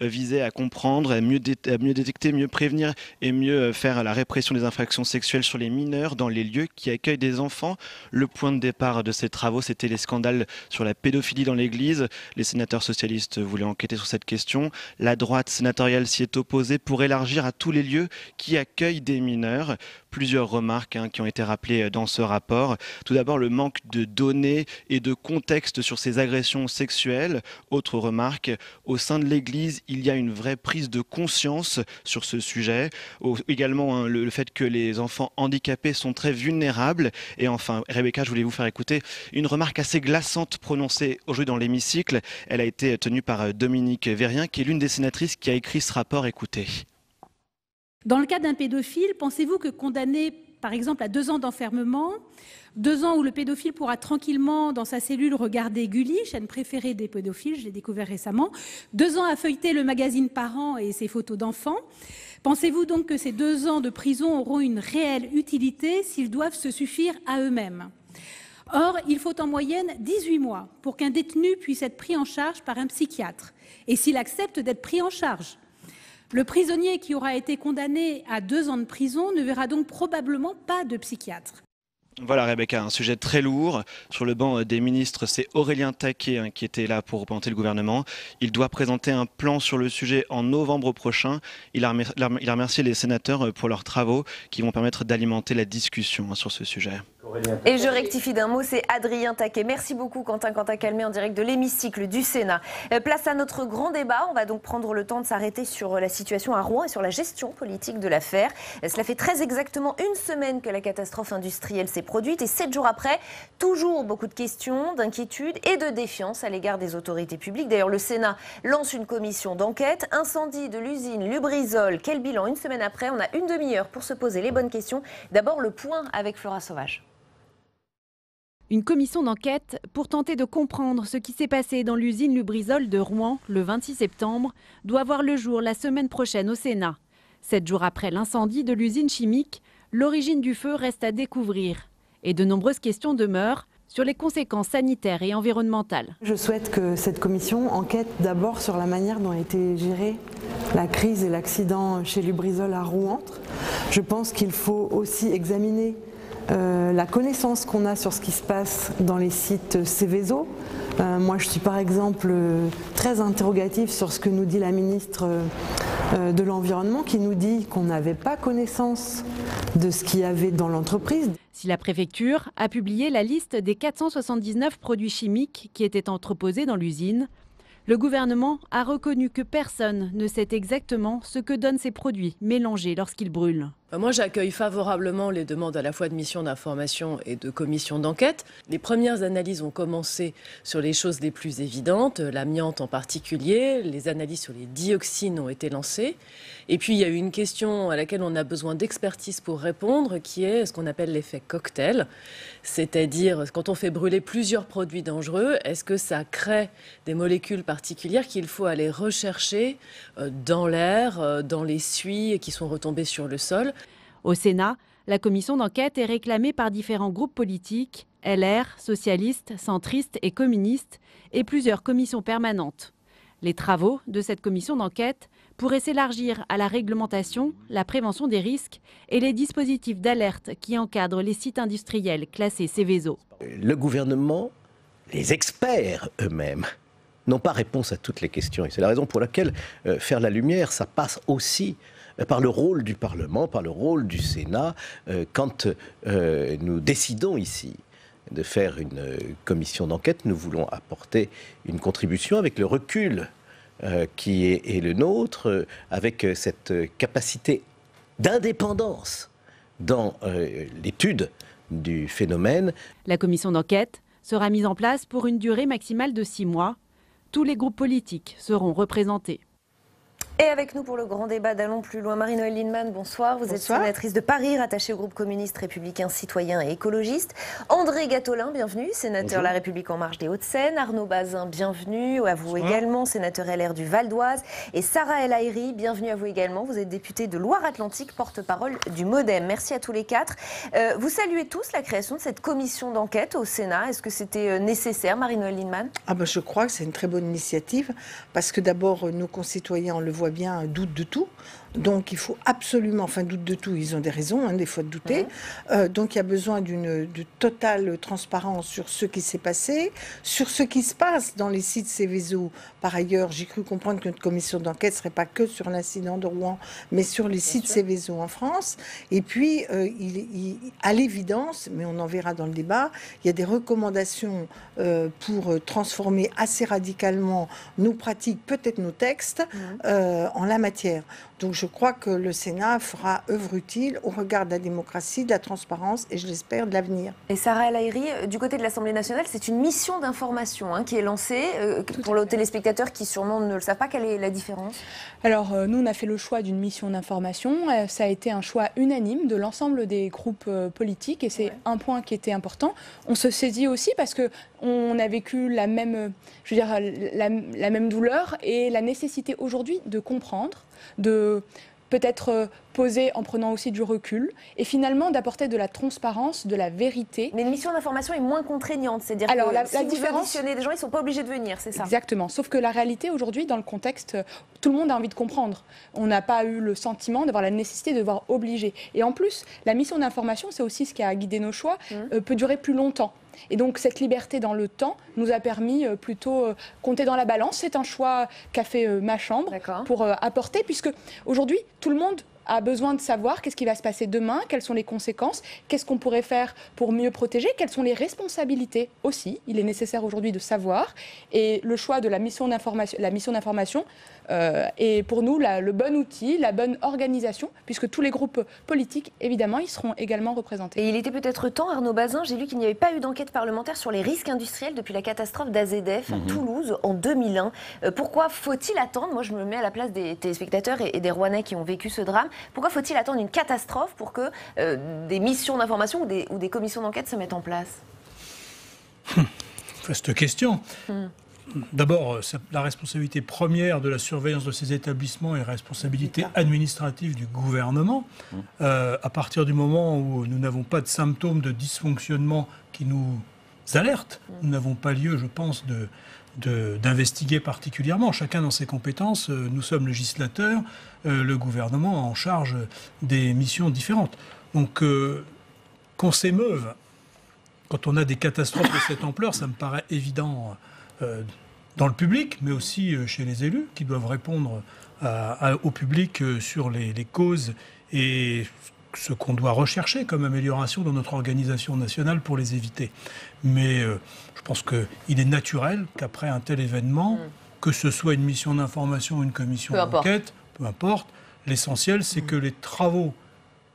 visait à comprendre, à mieux détecter, mieux prévenir et mieux faire la répression des infractions sexuelles sur les mineurs dans les lieux qui accueillent des enfants. Le point de départ de ces travaux, c'était les scandales sur la pédophilie dans l'Église. Les sénateurs socialistes voulaient enquêter sur cette question. La droite sénatoriale s'y est opposée pour élargir à tous les lieux qui accueillent des mineurs. Plusieurs remarques qui ont été rappelées dans ce rapport. Tout d'abord, le manque de données et de contexte sur ces agressions sexuelles. Autre remarque, au sein de l'Église, il y a une vraie prise de conscience sur ce sujet. Également, le fait que les enfants handicapés sont très vulnérables. Et enfin, Rebecca, je voulais vous faire écouter une remarque assez glaçante prononcée aujourd'hui dans l'hémicycle. Elle a été tenue par Dominique Vérien, qui est l'une des sénatrices qui a écrit ce rapport. Écoutez. Dans le cas d'un pédophile, pensez-vous que condamné, par exemple, à 2 ans d'enfermement, 2 ans où le pédophile pourra tranquillement, dans sa cellule, regarder Gulli, chaîne préférée des pédophiles, je l'ai découvert récemment, 2 ans à feuilleter le magazine Parents et ses photos d'enfants, pensez-vous donc que ces 2 ans de prison auront une réelle utilité s'ils doivent se suffire à eux-mêmes? Or, il faut en moyenne 18 mois pour qu'un détenu puisse être pris en charge par un psychiatre, et s'il accepte d'être pris en charge. Le prisonnier qui aura été condamné à 2 ans de prison ne verra donc probablement pas de psychiatre. Voilà Rebecca, un sujet très lourd. Sur le banc des ministres, c'est Aurélien Taquet qui était là pour représenter le gouvernement. Il doit présenter un plan sur le sujet en novembre prochain. Il a remercié les sénateurs pour leurs travaux qui vont permettre d'alimenter la discussion sur ce sujet. Et je rectifie d'un mot, c'est Adrien Taquet. Merci beaucoup Quentin Calmet en direct de l'hémicycle du Sénat. Place à notre grand débat. On va donc prendre le temps de s'arrêter sur la situation à Rouen et sur la gestion politique de l'affaire. Cela fait très exactement 1 semaine que la catastrophe industrielle s'est produite et 7 jours après, toujours beaucoup de questions, d'inquiétudes et de défiance à l'égard des autorités publiques. D'ailleurs, le Sénat lance une commission d'enquête. Incendie de l'usine Lubrizol. Quel bilan 1 semaine après? On a une demi-heure pour se poser les bonnes questions. D'abord, le point avec Flora Sauvage. Une commission d'enquête pour tenter de comprendre ce qui s'est passé dans l'usine Lubrizol de Rouen le 26 septembre doit voir le jour la semaine prochaine au Sénat. 7 jours après l'incendie de l'usine chimique, l'origine du feu reste à découvrir. Et de nombreuses questions demeurent sur les conséquences sanitaires et environnementales. Je souhaite que cette commission enquête d'abord sur la manière dont a été gérée la crise et l'accident chez Lubrizol à Rouen. Je pense qu'il faut aussi examiner la connaissance qu'on a sur ce qui se passe dans les sites Seveso. Moi, je suis par exemple très interrogative sur ce que nous dit la ministre de l'Environnement, qui nous dit qu'on n'avait pas connaissance de ce qu'il y avait dans l'entreprise. Si la préfecture a publié la liste des 479 produits chimiques qui étaient entreposés dans l'usine, Le gouvernement a reconnu que personne ne sait exactement ce que donnent ces produits mélangés lorsqu'ils brûlent. Moi, j'accueille favorablement les demandes à la fois de missions d'information et de commissions d'enquête. Les premières analyses ont commencé sur les choses les plus évidentes, l'amiante en particulier. Les analyses sur les dioxines ont été lancées. Et puis, il y a eu une question à laquelle on a besoin d'expertise pour répondre, qui est ce qu'on appelle l'effet cocktail. C'est-à-dire, quand on fait brûler plusieurs produits dangereux, est-ce que ça crée des molécules particulières qu'il faut aller rechercher dans l'air, dans les suies qui sont retombées sur le sol? Au Sénat, la commission d'enquête est réclamée par différents groupes politiques, LR, socialistes, centristes et communistes, et plusieurs commissions permanentes. Les travaux de cette commission d'enquête pourraient s'élargir à la réglementation, la prévention des risques et les dispositifs d'alerte qui encadrent les sites industriels classés Seveso. Le gouvernement, les experts eux-mêmes, n'ont pas réponse à toutes les questions. Et c'est la raison pour laquelle faire la lumière, ça passe aussi par le rôle du Parlement, par le rôle du Sénat, quand nous décidons ici de faire une commission d'enquête, nous voulons apporter une contribution avec le recul qui est le nôtre, avec cette capacité d'indépendance dans l'étude du phénomène. La commission d'enquête sera mise en place pour une durée maximale de 6 mois. Tous les groupes politiques seront représentés. Et avec nous pour le grand débat d'Allons plus loin, Marie-Noëlle Lienemann, bonsoir. Vous êtes sénatrice de Paris, rattachée au groupe communiste, républicain, citoyen et écologiste. André Gattolin, bienvenue, sénateur La République En Marche des Hauts-de-Seine. Arnaud Bazin, bienvenue à vous également, sénateur LR du Val d'Oise. Et Sarah El Haïry, bienvenue à vous également. Vous êtes députée de Loire-Atlantique, porte-parole du MoDem. Merci à tous les quatre. Vous saluez tous la création de cette commission d'enquête au Sénat. Est-ce que c'était nécessaire, Marie-Noëlle Lienemann? Je crois que c'est une très bonne initiative parce que d'abord, nos concitoyens, on le voit bien, doutent de tout. Donc il faut absolument, doutent de tout, ils ont des raisons, des fois de douter. Donc il y a besoin de totale transparence sur ce qui s'est passé, sur ce qui se passe dans les sites Seveso. Par ailleurs, j'ai cru comprendre que notre commission d'enquête ne serait pas que sur l'incident de Rouen, mais sur les sites Seveso en France. Et puis, à l'évidence, mais on en verra dans le débat, il y a des recommandations pour transformer assez radicalement nos pratiques, peut-être nos textes, en la matière. Donc je crois que le Sénat fera œuvre utile au regard de la démocratie, de la transparence et je l'espère de l'avenir. Et Sarah El Haïry, du côté de l'Assemblée nationale, c'est une mission d'information qui est lancée. Pour les téléspectateurs qui sûrement ne le savent pas, quelle est la différence? Alors nous, on a fait le choix d'une mission d'information. Ça a été un choix unanime de l'ensemble des groupes politiques et c'est un point qui était important. On se saisit aussi parce qu'on a vécu la même, la même douleur et la nécessité aujourd'hui de comprendre, de peut-être poser en prenant aussi du recul et finalement d'apporter de la transparence, de la vérité. Mais une mission d'information est moins contraignante, c'est-à-dire que si vous auditionnez des gens, ils ne sont pas obligés de venir, c'est ça? Exactement, sauf que la réalité aujourd'hui, dans le contexte, tout le monde a envie de comprendre. On n'a pas eu le sentiment d'avoir la nécessité de devoir obliger. Et en plus, la mission d'information, c'est aussi ce qui a guidé nos choix, peut durer plus longtemps. Et donc cette liberté dans le temps nous a permis plutôt compter dans la balance. C'est un choix qu'a fait ma chambre pour apporter, puisque aujourd'hui tout le monde a besoin de savoir qu'est-ce qui va se passer demain, quelles sont les conséquences, qu'est-ce qu'on pourrait faire pour mieux protéger, quelles sont les responsabilités aussi. Il est nécessaire aujourd'hui de savoir. Et le choix de la mission d'information est pour nous le bon outil, la bonne organisation, puisque tous les groupes politiques, évidemment, ils seront également représentés. Et il était peut-être temps, Arnaud Bazin, j'ai lu qu'il n'y avait pas eu d'enquête parlementaire sur les risques industriels depuis la catastrophe d'AZF à Toulouse en 2001. Pourquoi faut-il attendre? Moi, je me mets à la place des téléspectateurs et des Rouennais qui ont vécu ce drame. Pourquoi faut-il attendre une catastrophe pour que des missions d'information ou des commissions d'enquête se mettent en place? Vaste question. D'abord, la responsabilité première de la surveillance de ces établissements est la responsabilité administrative du gouvernement. À partir du moment où nous n'avons pas de symptômes de dysfonctionnement qui nous alertent, nous n'avons pas lieu, je pense, d'investiguer particulièrement. Chacun dans ses compétences. Nous sommes législateurs, le gouvernement en charge des missions différentes. Donc, qu'on s'émeuve quand on a des catastrophes de cette ampleur, ça me paraît évident dans le public, mais aussi chez les élus qui doivent répondre au public sur les causes et ce qu'on doit rechercher comme amélioration dans notre organisation nationale pour les éviter. Mais je pense qu'il est naturel qu'après un tel événement, que ce soit une mission d'information ou une commission d'enquête, peu importe. L'essentiel, c'est que les travaux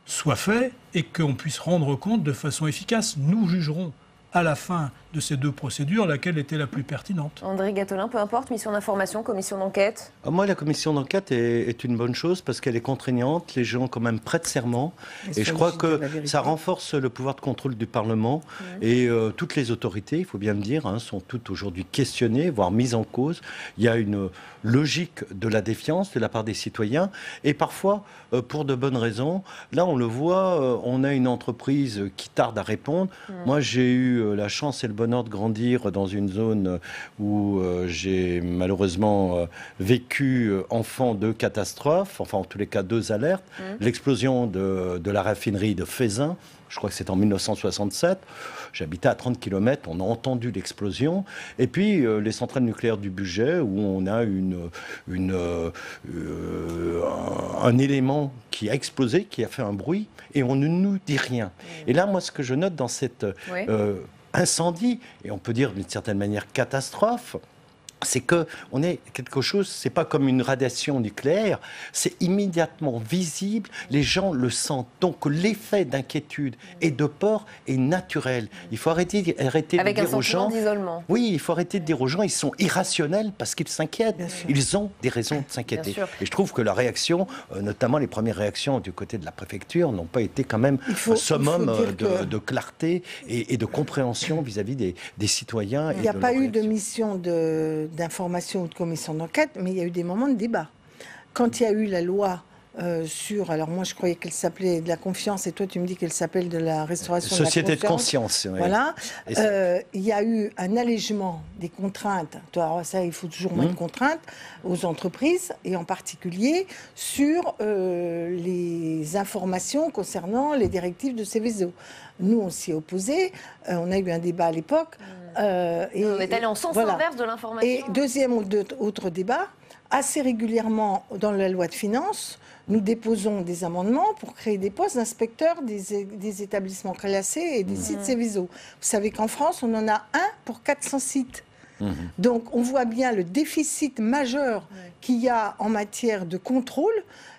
soient faits et qu'on puisse rendre compte de façon efficace. Nous jugerons à la fin de ces deux procédures laquelle était la plus pertinente. André Gattolin, peu importe, mission d'information, commission d'enquête. Moi, la commission d'enquête est une bonne chose parce qu'elle est contraignante. Les gens quand même prêtent serment. Et je crois que ça renforce le pouvoir de contrôle du Parlement. Et toutes les autorités, il faut bien le dire, sont toutes aujourd'hui questionnées, voire mises en cause. Il y a une logique de la défiance de la part des citoyens. Et parfois, pour de bonnes raisons. Là, on le voit, on a une entreprise qui tarde à répondre. Moi, j'ai eu la chance et le bonheur de grandir dans une zone où j'ai malheureusement vécu enfant de catastrophes, enfin en tous les cas 2 alertes. L'explosion de la raffinerie de Feyzin, je crois que c'est en 1967. J'habitais à 30 km, on a entendu l'explosion. Et puis les centrales nucléaires du Bugey, où on a un élément qui a explosé, qui a fait un bruit, et on ne nous dit rien. Et là, moi, ce que je note dans cette incendie, et on peut dire d'une certaine manière catastrophe, c'est que on est quelque chose, c'est pas comme une radiation nucléaire, c'est immédiatement visible, les gens le sentent. Donc l'effet d'inquiétude et de peur est naturel. Il faut arrêter de dire aux gens. D'isolement. Oui, il faut arrêter de dire aux gens, ils sont irrationnels parce qu'ils s'inquiètent. Ils ont des raisons de s'inquiéter. Et je trouve que la réaction, notamment les premières réactions du côté de la préfecture, n'ont pas été quand même un summum de clarté et de compréhension vis-à-vis des citoyens. Il n'y a pas eu de mission d'information ou de commission d'enquête, mais il y a eu des moments de débat. Quand il y a eu la loi sur, alors moi je croyais qu'elle s'appelait de la confiance et toi tu me dis qu'elle s'appelle de la restauration Société de la conscience. Oui. Voilà. Il y a eu un allègement des contraintes. Alors ça, il faut toujours moins de contraintes aux entreprises et en particulier sur les informations concernant les directives de Seveso. Nous, on s'y est opposés. On a eu un débat à l'époque. Et on est allé en sens inverse de l'information. Et deuxième autre débat, assez régulièrement dans la loi de finances, nous déposons des amendements pour créer des postes d'inspecteurs des établissements classés et des sites Seveso. Vous savez qu'en France, on en a 1 pour 400 sites. Donc on voit bien le déficit majeur qu'il y a en matière de contrôle.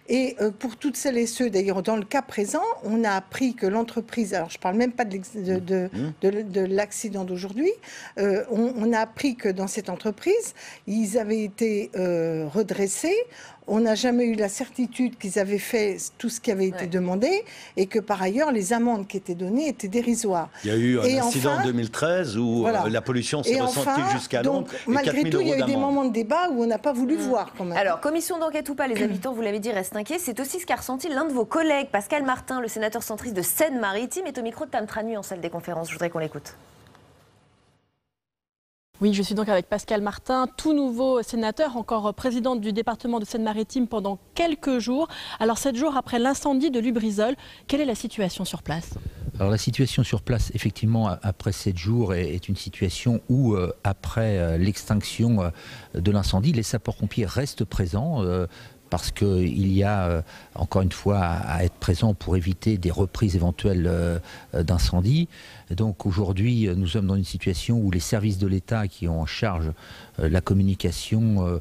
Et pour toutes celles et ceux, d'ailleurs dans le cas présent, on a appris que l'entreprise, alors je ne parle même pas de l'accident d'aujourd'hui, on a appris que dans cette entreprise, ils avaient été redressés. On n'a jamais eu la certitude qu'ils avaient fait tout ce qui avait été demandé et que par ailleurs les amendes qui étaient données étaient dérisoires. Il y a eu un incident en 2013 où la pollution s'est ressentie jusqu'à Londres. Malgré tout, il y a eu des moments de débat où on n'a pas voulu voir quand même. Alors, commission d'enquête ou pas, les habitants, vous l'avez dit, restent inquiets. C'est aussi ce qu'a ressenti l'un de vos collègues, Pascal Martin, le sénateur centriste de Seine-Maritime, est au micro de Tam Tranu en salle des conférences. Je voudrais qu'on l'écoute. Oui, je suis donc avec Pascal Martin, tout nouveau sénateur, encore président du département de Seine-Maritime pendant quelques jours. Alors 7 jours après l'incendie de Lubrizol, quelle est la situation sur place ? Alors la situation sur place, effectivement, après 7 jours, est une situation où, après l'extinction de l'incendie, les sapeurs-pompiers restent présents. Parce qu'il y a, encore une fois, à être présent pour éviter des reprises éventuelles d'incendie. Donc aujourd'hui, nous sommes dans une situation où les services de l'État qui ont en charge la communication,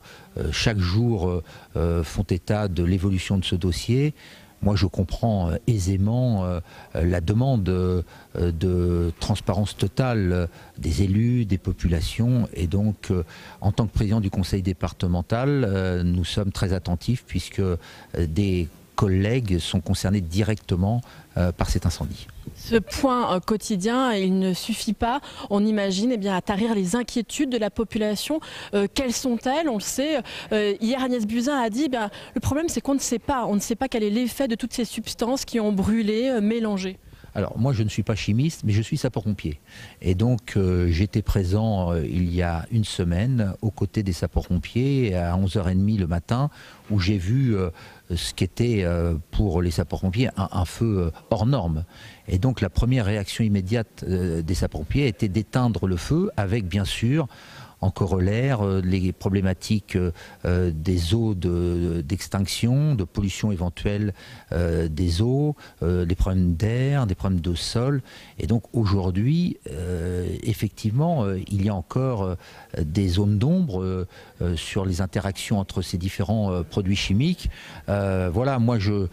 chaque jour, font état de l'évolution de ce dossier. Moi, je comprends aisément la demande de transparence totale des élus, des populations. Et donc, en tant que président du conseil départemental, nous sommes très attentifs puisque des collègues sont concernés directement par cet incendie. Ce point quotidien, il ne suffit pas, on imagine, à tarir les inquiétudes de la population. Quelles sont-elles ? On le sait. Hier, Agnès Buzyn a dit le problème, c'est qu'on ne sait pas. On ne sait pas quel est l'effet de toutes ces substances qui ont brûlé, mélangé. Alors, moi, je ne suis pas chimiste, mais je suis sapeur-pompier. Et donc, j'étais présent il y a une semaine aux côtés des sapeurs-pompiers à 11h30 le matin, où j'ai vu ce qu'était pour les sapeurs-pompiers un feu hors norme. Et donc, la première réaction immédiate des sapeurs-pompiers était d'éteindre le feu avec, bien sûr, en corollaire les problématiques des eaux d'extinction, de pollution éventuelle des eaux, des problèmes d'air, des problèmes de sol. Et donc aujourd'hui, effectivement, il y a encore des zones d'ombre sur les interactions entre ces différents produits chimiques. Voilà, moi je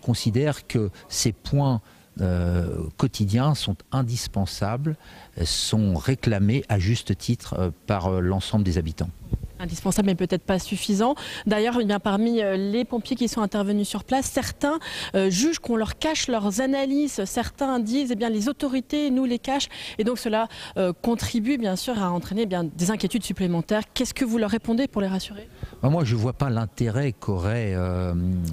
considère que ces points quotidiens sont indispensables, sont réclamés à juste titre par l'ensemble des habitants. Indispensable mais peut-être pas suffisant. D'ailleurs, parmi les pompiers qui sont intervenus sur place, certains jugent qu'on leur cache leurs analyses. Certains disent les autorités nous les cachent. Et donc cela contribue bien sûr à entraîner des inquiétudes supplémentaires. Qu'est-ce que vous leur répondez pour les rassurer ? Moi, je ne vois pas l'intérêt qu'auraient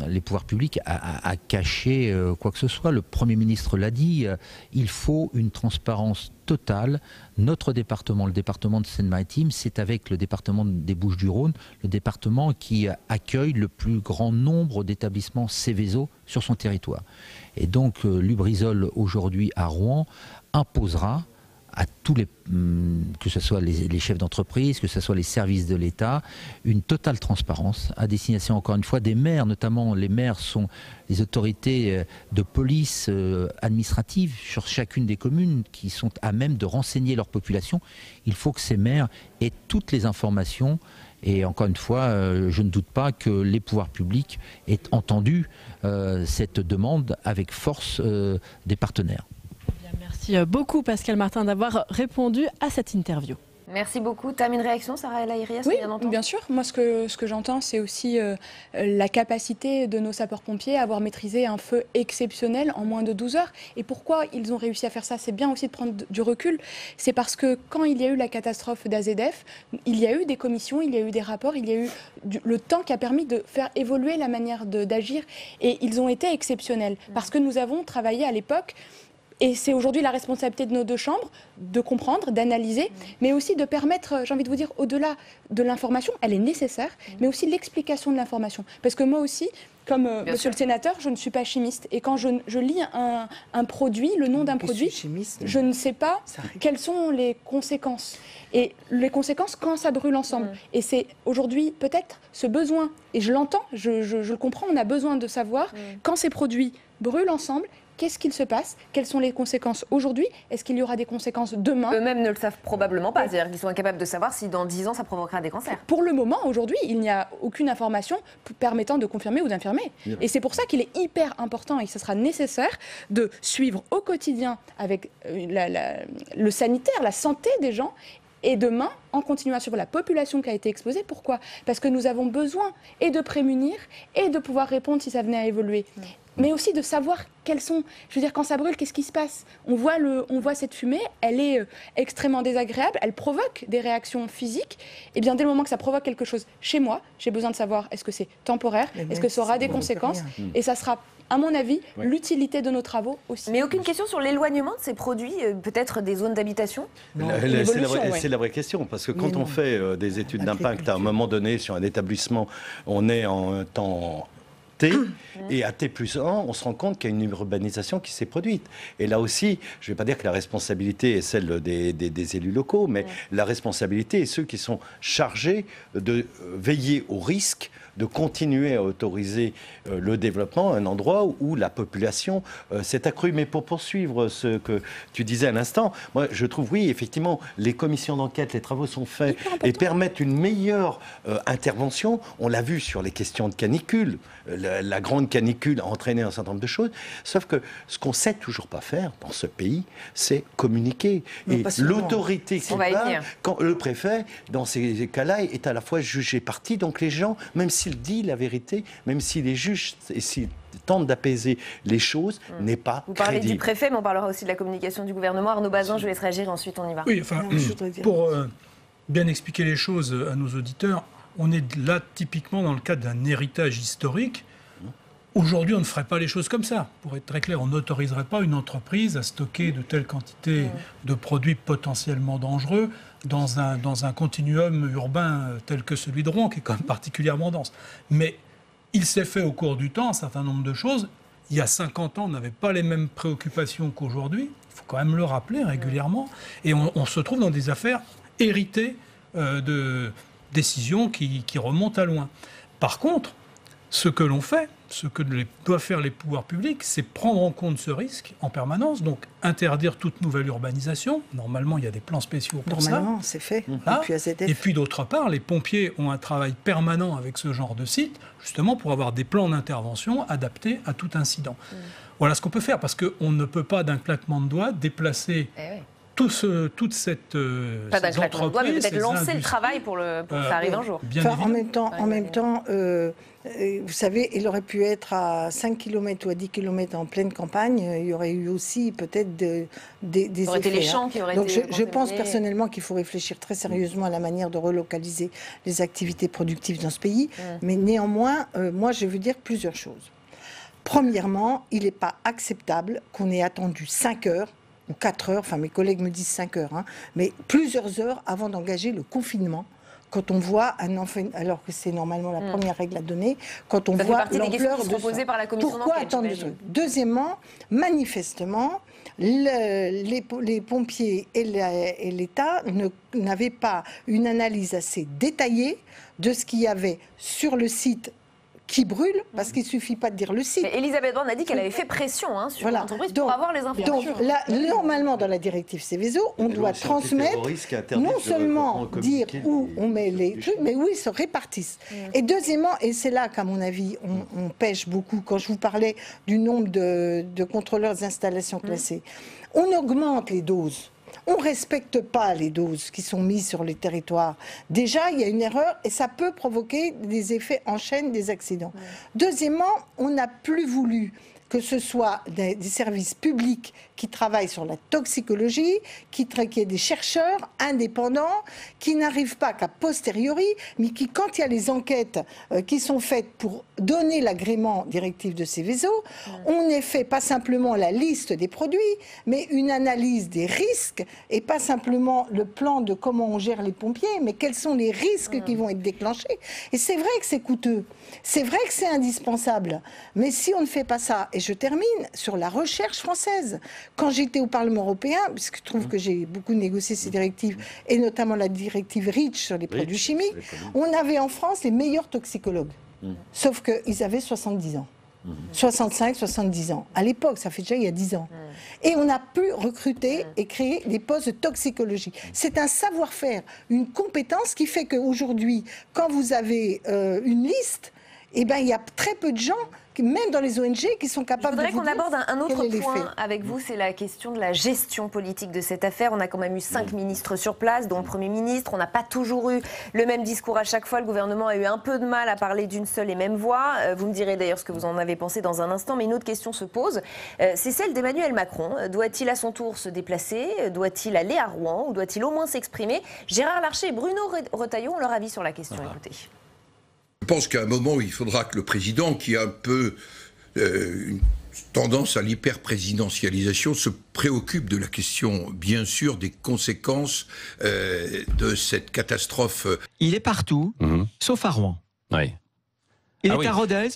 les pouvoirs publics à cacher quoi que ce soit. Le Premier ministre l'a dit, il faut une transparence totale. Notre département, le département de Seine-Maritime, c'est avec le département des Bouches-du-Rhône, le département qui accueille le plus grand nombre d'établissements Céveso sur son territoire. Et donc Lubrizol aujourd'hui à Rouen imposera à tous les, que ce soit les chefs d'entreprise, que ce soit les services de l'État, une totale transparence à destination encore une fois des maires, notamment les maires sont les autorités de police administrative sur chacune des communes qui sont à même de renseigner leur population. Il faut que ces maires aient toutes les informations et encore une fois, je ne doute pas que les pouvoirs publics aient entendu cette demande avec force des partenaires. Merci beaucoup Pascal Martin d'avoir répondu à cette interview. Merci beaucoup. Tu as une réaction, Sarah El Haïry? Oui, bien sûr. Moi, ce que j'entends, c'est aussi la capacité de nos sapeurs-pompiers à avoir maîtrisé un feu exceptionnel en moins de 12 heures. Et pourquoi ils ont réussi à faire ça? C'est bien aussi de prendre du recul. C'est parce que quand il y a eu la catastrophe d'AZF, il y a eu des commissions, il y a eu des rapports, il y a eu le temps qui a permis de faire évoluer la manière d'agir. Et ils ont été exceptionnels. Parce que nous avons travaillé à l'époque. Et c'est aujourd'hui la responsabilité de nos deux chambres de comprendre, d'analyser, mais aussi de permettre, j'ai envie de vous dire, au-delà de l'information, elle est nécessaire, mais aussi l'explication de l'information. Parce que moi aussi, comme monsieur le sénateur, je ne suis pas chimiste. Et quand je lis un produit, le nom d'un produit, je ne sais pas quelles sont les conséquences. Et les conséquences quand ça brûle ensemble. Et c'est aujourd'hui peut-être ce besoin, et je l'entends, je le comprends, on a besoin de savoir quand ces produits brûlent ensemble, qu'est-ce qu'il se passe? Quelles sont les conséquences aujourd'hui? Est-ce qu'il y aura des conséquences demain? Eux-mêmes ne le savent probablement pas. C'est-à-dire qu'ils sont incapables de savoir si dans 10 ans ça provoquera des cancers. Pour le moment, aujourd'hui, il n'y a aucune information permettant de confirmer ou d'infirmer. Et c'est pour ça qu'il est hyper important et que ce sera nécessaire de suivre au quotidien avec le sanitaire, la santé des gens. Et demain, en continuant à suivre la population qui a été exposée. Pourquoi? Parce que nous avons besoin et de prémunir et de pouvoir répondre si ça venait à évoluer. Mais aussi de savoir quels sont... Je veux dire, quand ça brûle, qu'est-ce qui se passe? On voit cette fumée, elle est extrêmement désagréable, elle provoque des réactions physiques. Et bien, dès le moment que ça provoque quelque chose chez moi, j'ai besoin de savoir est-ce que c'est temporaire, est-ce que ça aura des conséquences? Et ça sera... à mon avis, l'utilité de nos travaux aussi. Mais aucune question sur l'éloignement de ces produits, peut-être des zones d'habitation? C'est la vraie question, parce que quand on fait des études d'impact, à un moment donné, sur un établissement, on est en temps T, et à T+1, on se rend compte qu'il y a une urbanisation qui s'est produite. Et là aussi, je ne vais pas dire que la responsabilité est celle des élus locaux, mais la responsabilité est ceux qui sont chargés de veiller au risque de continuer à autoriser le développement à un endroit où la population s'est accrue. Mais pour poursuivre ce que tu disais à l'instant, moi je trouve, oui, effectivement, les commissions d'enquête, les travaux sont faits et permettent une meilleure intervention. On l'a vu sur les questions de canicule. La grande canicule a entraîné un certain nombre de choses. Sauf que ce qu'on ne sait toujours pas faire dans ce pays, c'est communiquer. Et l'autorité, quand le préfet, dans ces cas-là, est à la fois jugé parti. Donc les gens, même s'il dit la vérité, même s'il est juste et s'il tente d'apaiser les choses, n'est pas Vous parlez crédible. du préfet, mais on parlera aussi de la communication du gouvernement. Arnaud Bazin, je vous laisse réagir et ensuite on y va. Oui, enfin, pour bien expliquer les choses à nos auditeurs, on est là typiquement dans le cadre d'un héritage historique. Aujourd'hui, on ne ferait pas les choses comme ça. Pour être très clair, on n'autoriserait pas une entreprise à stocker de telles quantités de produits potentiellement dangereux dans un continuum urbain tel que celui de Rouen, qui est quand même particulièrement dense. Mais il s'est fait au cours du temps un certain nombre de choses. Il y a 50 ans, on n'avait pas les mêmes préoccupations qu'aujourd'hui. Il faut quand même le rappeler régulièrement. Et on se trouve dans des affaires hérité de décisions qui remontent à loin. Par contre, ce que l'on fait, ce que doivent faire les pouvoirs publics, c'est prendre en compte ce risque en permanence, donc interdire toute nouvelle urbanisation. Normalement, il y a des plans spéciaux pour ça. Normalement, c'est fait. Et puis d'autre part, les pompiers ont un travail permanent avec ce genre de site, justement pour avoir des plans d'intervention adaptés à tout incident. Voilà ce qu'on peut faire, parce qu'on ne peut pas d'un claquement de doigts déplacer toute cette pas d'un claquement de doigts, mais peut-être lancer le travail pour que ça arrive un jour. En même temps, vous savez, il aurait pu être à 5 km ou à 10 km en pleine campagne, il y aurait eu aussi peut-être des effets. Été les champs qui auraient Donc été je pense personnellement qu'il faut réfléchir très sérieusement à la manière de relocaliser les activités productives dans ce pays. Mais néanmoins, moi je veux dire plusieurs choses. Premièrement, il n'est pas acceptable qu'on ait attendu 5 heures ou 4 heures, enfin mes collègues me disent 5 heures, mais plusieurs heures avant d'engager le confinement, quand on voit un enfant, alors que c'est normalement la première règle à donner, quand on voit l'ampleur de posées par la commission pourquoi d'enquête, attendre Deuxièmement, manifestement, les pompiers et l'État n'avaient pas une analyse assez détaillée de ce qu'il y avait sur le site qui brûle, parce qu'il ne suffit pas de dire le site. Mais Elisabeth Borne a dit qu'elle avait fait pression sur l'entreprise pour avoir les informations. Donc là, normalement, dans la directive Seveso, on doit transmettre, non seulement dire où on met les trucs, mais où ils se répartissent. Et deuxièmement, et c'est là qu'à mon avis, on pêche beaucoup, quand je vous parlais du nombre de contrôleurs d'installations classées, on augmente les doses. On ne respecte pas les doses qui sont mises sur les territoires. Déjà, il y a une erreur et ça peut provoquer des effets en chaîne, des accidents. Deuxièmement, on n'a plus voulu que ce soit des services publics qui travaillent sur la toxicologie, qu'il y ait des chercheurs indépendants qui n'arrivent pas qu'à posteriori, mais qui, quand il y a les enquêtes qui sont faites pour donner l'agrément directif de Seveso, on ait fait pas simplement la liste des produits, mais une analyse des risques, et pas simplement le plan de comment on gère les pompiers, mais quels sont les risques qui vont être déclenchés. Et c'est vrai que c'est coûteux, c'est vrai que c'est indispensable, mais si on ne fait pas ça, et je termine sur la recherche française. Quand j'étais au Parlement européen, puisque je trouve que j'ai beaucoup négocié ces directives, et notamment la directive REACH sur les produits chimiques, on avait en France les meilleurs toxicologues. Sauf qu'ils avaient 70 ans. 65, 70 ans. À l'époque, ça fait déjà il y a 10 ans. Et on a pu recruter et créer des postes de toxicologie. C'est un savoir-faire, une compétence qui fait qu'aujourd'hui, quand vous avez une liste, eh ben, il y a très peu de gens, même dans les ONG, qui sont capables de vous dire. Je voudrais qu'on aborde un autre point avec vous, c'est la question de la gestion politique de cette affaire. On a quand même eu 5 ministres sur place, dont le Premier ministre. On n'a pas toujours eu le même discours à chaque fois. Le gouvernement a eu un peu de mal à parler d'une seule et même voix. Vous me direz d'ailleurs ce que vous en avez pensé dans un instant. Mais une autre question se pose, c'est celle d'Emmanuel Macron. Doit-il à son tour se déplacer? Doit-il aller à Rouen? Ou doit-il au moins s'exprimer? Gérard Larcher et Bruno Retailleau ont leur avis sur la question. Écoutez. Je pense qu'à un moment où il faudra que le président, qui a un peu une tendance à l'hyper-présidentialisation, se préoccupe de la question, bien sûr, des conséquences de cette catastrophe. Il est partout, sauf à Rouen. Oui. Il est à Rodez,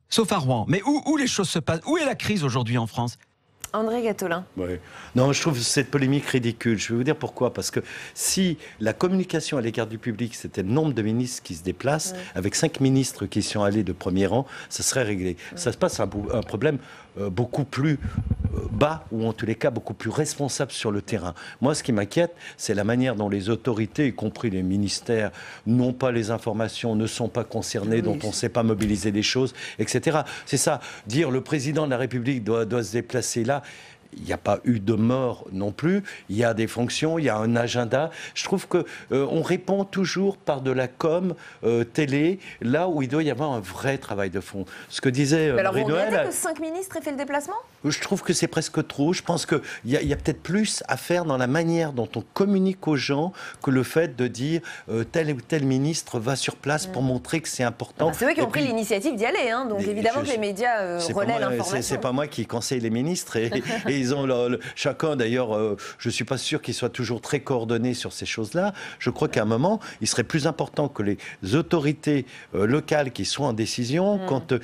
sauf à Rouen. Mais où les choses se passent? Où est la crise aujourd'hui en France? André Gattolin. Ouais. Non, je trouve cette polémique ridicule. Je vais vous dire pourquoi. Parce que si la communication à l'égard du public, c'était le nombre de ministres qui se déplacent, avec 5 ministres qui sont allés de premier rang, ça serait réglé. Ça se passe un problème beaucoup plus bas, ou en tous les cas beaucoup plus responsable sur le terrain. Moi, ce qui m'inquiète, c'est la manière dont les autorités, y compris les ministères, n'ont pas les informations, ne sont pas concernés, dont on ne sait pas mobiliser les choses, etc. C'est ça. Dire le président de la République doit se déplacer là. Il n'y a pas eu de mort non plus. Il y a des fonctions, il y a un agenda. Je trouve que on répond toujours par de la com télé, là où il doit y avoir un vrai travail de fond. Ce que disait alors, vous regrettez que 5 ministres aient fait le déplacement? Je trouve que c'est presque trop. Je pense qu'il y a peut-être plus à faire dans la manière dont on communique aux gens que le fait de dire tel ou tel ministre va sur place pour montrer que c'est important. C'est eux qui ont pris l'initiative d'y aller, hein, donc évidemment que les médias relaient l'information. C'est pas moi qui conseille les ministres et ils ont chacun, d'ailleurs, je ne suis pas sûr qu'ils soient toujours très coordonnés sur ces choses-là. Je crois qu'à un moment, il serait plus important que les autorités locales qui sont en décision, quand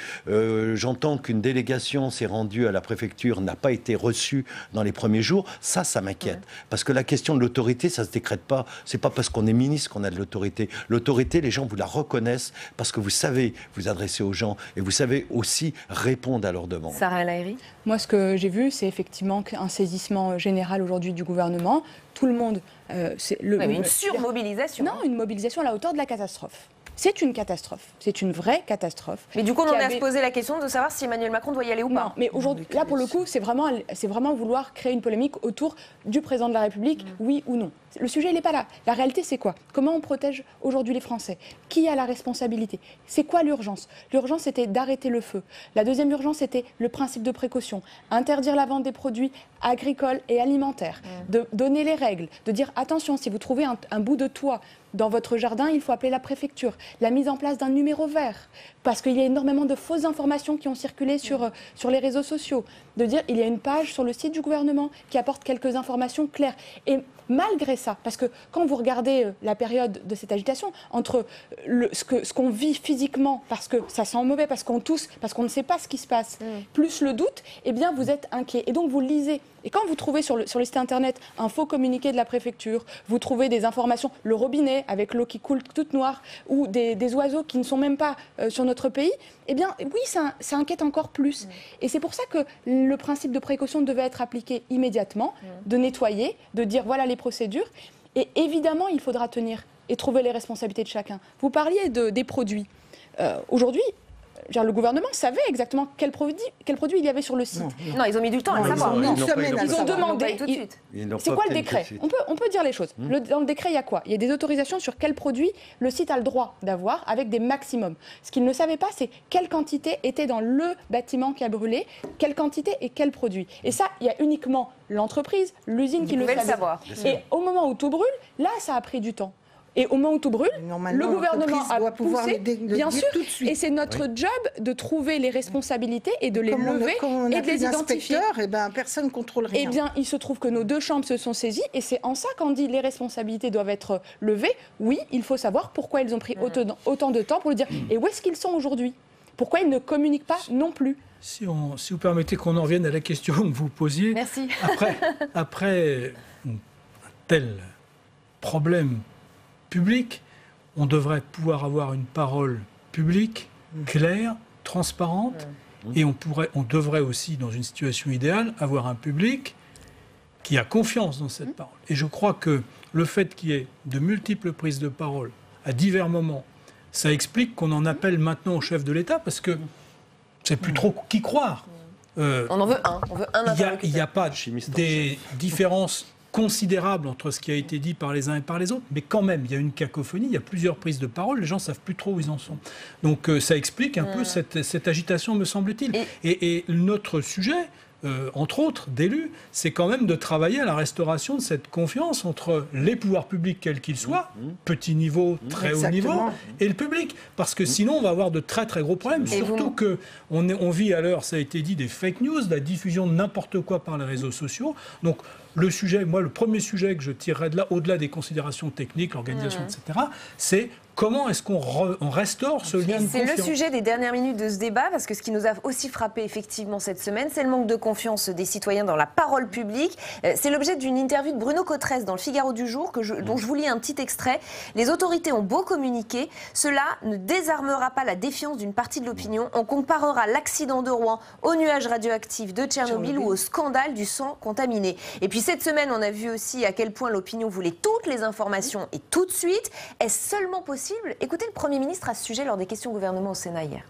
j'entends qu'une délégation s'est rendue à la préfecture, n'a pas été reçue dans les premiers jours, ça m'inquiète. Parce que la question de l'autorité, ça ne se décrète pas. C'est pas parce qu'on est ministre qu'on a de l'autorité. L'autorité, les gens vous la reconnaissent parce que vous savez vous adresser aux gens et vous savez aussi répondre à leurs demandes. Sarah El Haïry. Moi, ce que j'ai vu, c'est effectivement un saisissement général aujourd'hui du gouvernement. Tout le monde... une surmobilisation. Non, une mobilisation à la hauteur de la catastrophe. C'est une catastrophe. C'est une vraie catastrophe. Mais du coup, on en est à se poser la question de savoir si Emmanuel Macron doit y aller ou pas. Non, mais aujourd'hui, là, pour le coup, c'est vraiment vouloir créer une polémique autour du président de la République, oui ou non. Le sujet, il n'est pas là. La réalité, c'est quoi? Comment on protège aujourd'hui les Français? Qui a la responsabilité? C'est quoi l'urgence? L'urgence, c'était d'arrêter le feu. La deuxième urgence, c'était le principe de précaution. Interdire la vente des produits agricoles et alimentaires. De donner les règles. De dire, attention, si vous trouvez un bout de toit dans votre jardin, il faut appeler la préfecture. La mise en place d'un numéro vert. Parce qu'il y a énormément de fausses informations qui ont circulé sur les réseaux sociaux. De dire, il y a une page sur le site du gouvernement qui apporte quelques informations claires. Et malgré ça, parce que quand vous regardez la période de cette agitation, entre ce qu'on vit physiquement, parce que ça sent mauvais, parce qu'on tousse, parce qu'on ne sait pas ce qui se passe, plus le doute, eh bien vous êtes inquiet. Et donc vous lisez. Et quand vous trouvez sur le site internet un faux communiqué de la préfecture, vous trouvez des informations, le robinet avec l'eau qui coule toute noire, ou des oiseaux qui ne sont même pas sur notre pays, eh bien oui, ça inquiète encore plus. Et c'est pour ça que le principe de précaution devait être appliqué immédiatement, de nettoyer, de dire voilà les procédures. Et évidemment, il faudra tenir et trouver les responsabilités de chacun. Vous parliez des produits. Aujourd'hui, le gouvernement savait exactement quel produit il y avait sur le site. Non, ils ont mis du temps à savoir. Ils ont demandé. C'est quoi le décret? On peut dire les choses. Dans le décret, il y a quoi? Il y a des autorisations sur quel produit le site a le droit d'avoir, avec des maximums. Ce qu'ils ne savaient pas, c'est quelle quantité était dans le bâtiment qui a brûlé, quelle quantité et quel produit. Et ça, il y a uniquement l'entreprise, l'usine qui le savait. Et au moment où tout brûle, là, ça a pris du temps. Et au moment où tout brûle, le gouvernement a poussé, bien sûr, et c'est notre job de trouver les responsabilités et de les lever et de les identifier. Eh ben, personne ne contrôle rien. Eh bien, il se trouve que nos deux chambres se sont saisies, et c'est en ça qu'on dit les responsabilités doivent être levées. Oui, il faut savoir pourquoi ils ont pris autant de temps pour le dire. Et où est-ce qu'ils sont aujourd'hui? Pourquoi ils ne communiquent pas non plus? Si vous permettez qu'on en revienne à la question que vous posiez. Merci. Après un tel problème public, on devrait pouvoir avoir une parole publique, claire, transparente, et on devrait aussi, dans une situation idéale, avoir un public qui a confiance dans cette parole. Et je crois que le fait qu'il y ait de multiples prises de parole à divers moments, ça explique qu'on en appelle maintenant au chef de l'État, parce que c'est plus trop qui croire. On en veut un interlocuteur. Il n'y a pas des différences considérable entre ce qui a été dit par les uns et par les autres, mais quand même, il y a une cacophonie, il y a plusieurs prises de parole, les gens ne savent plus trop où ils en sont. Donc ça explique un peu cette agitation, me semble-t-il. Et notre sujet, entre autres, d'élus, c'est quand même de travailler à la restauration de cette confiance entre les pouvoirs publics, quels qu'ils soient, petit niveau, très haut niveau, et le public. Parce que sinon, on va avoir de très très gros problèmes. Surtout qu'on vit à l'heure, ça a été dit, des fake news, de la diffusion de n'importe quoi par les réseaux sociaux. Donc, le premier sujet que je tirerais de là, au-delà des considérations techniques, l'organisation, etc., c'est comment est-ce qu'on restaure ce lien de confiance. C'est le sujet des dernières minutes de ce débat, parce que ce qui nous a aussi frappé effectivement cette semaine, c'est le manque de confiance des citoyens dans la parole publique. C'est l'objet d'une interview de Bruno Cotresse dans le Figaro du jour, dont je vous lis un petit extrait. Les autorités ont beau communiquer, cela ne désarmera pas la défiance d'une partie de l'opinion. On comparera l'accident de Rouen au nuage radioactif de Tchernobyl ou au scandale du sang contaminé. Et puis cette semaine, on a vu aussi à quel point l'opinion voulait toutes les informations et tout de suite. Est-ce seulement possible? Écoutez le Premier ministre à ce sujet lors des questions au gouvernement au Sénat hier.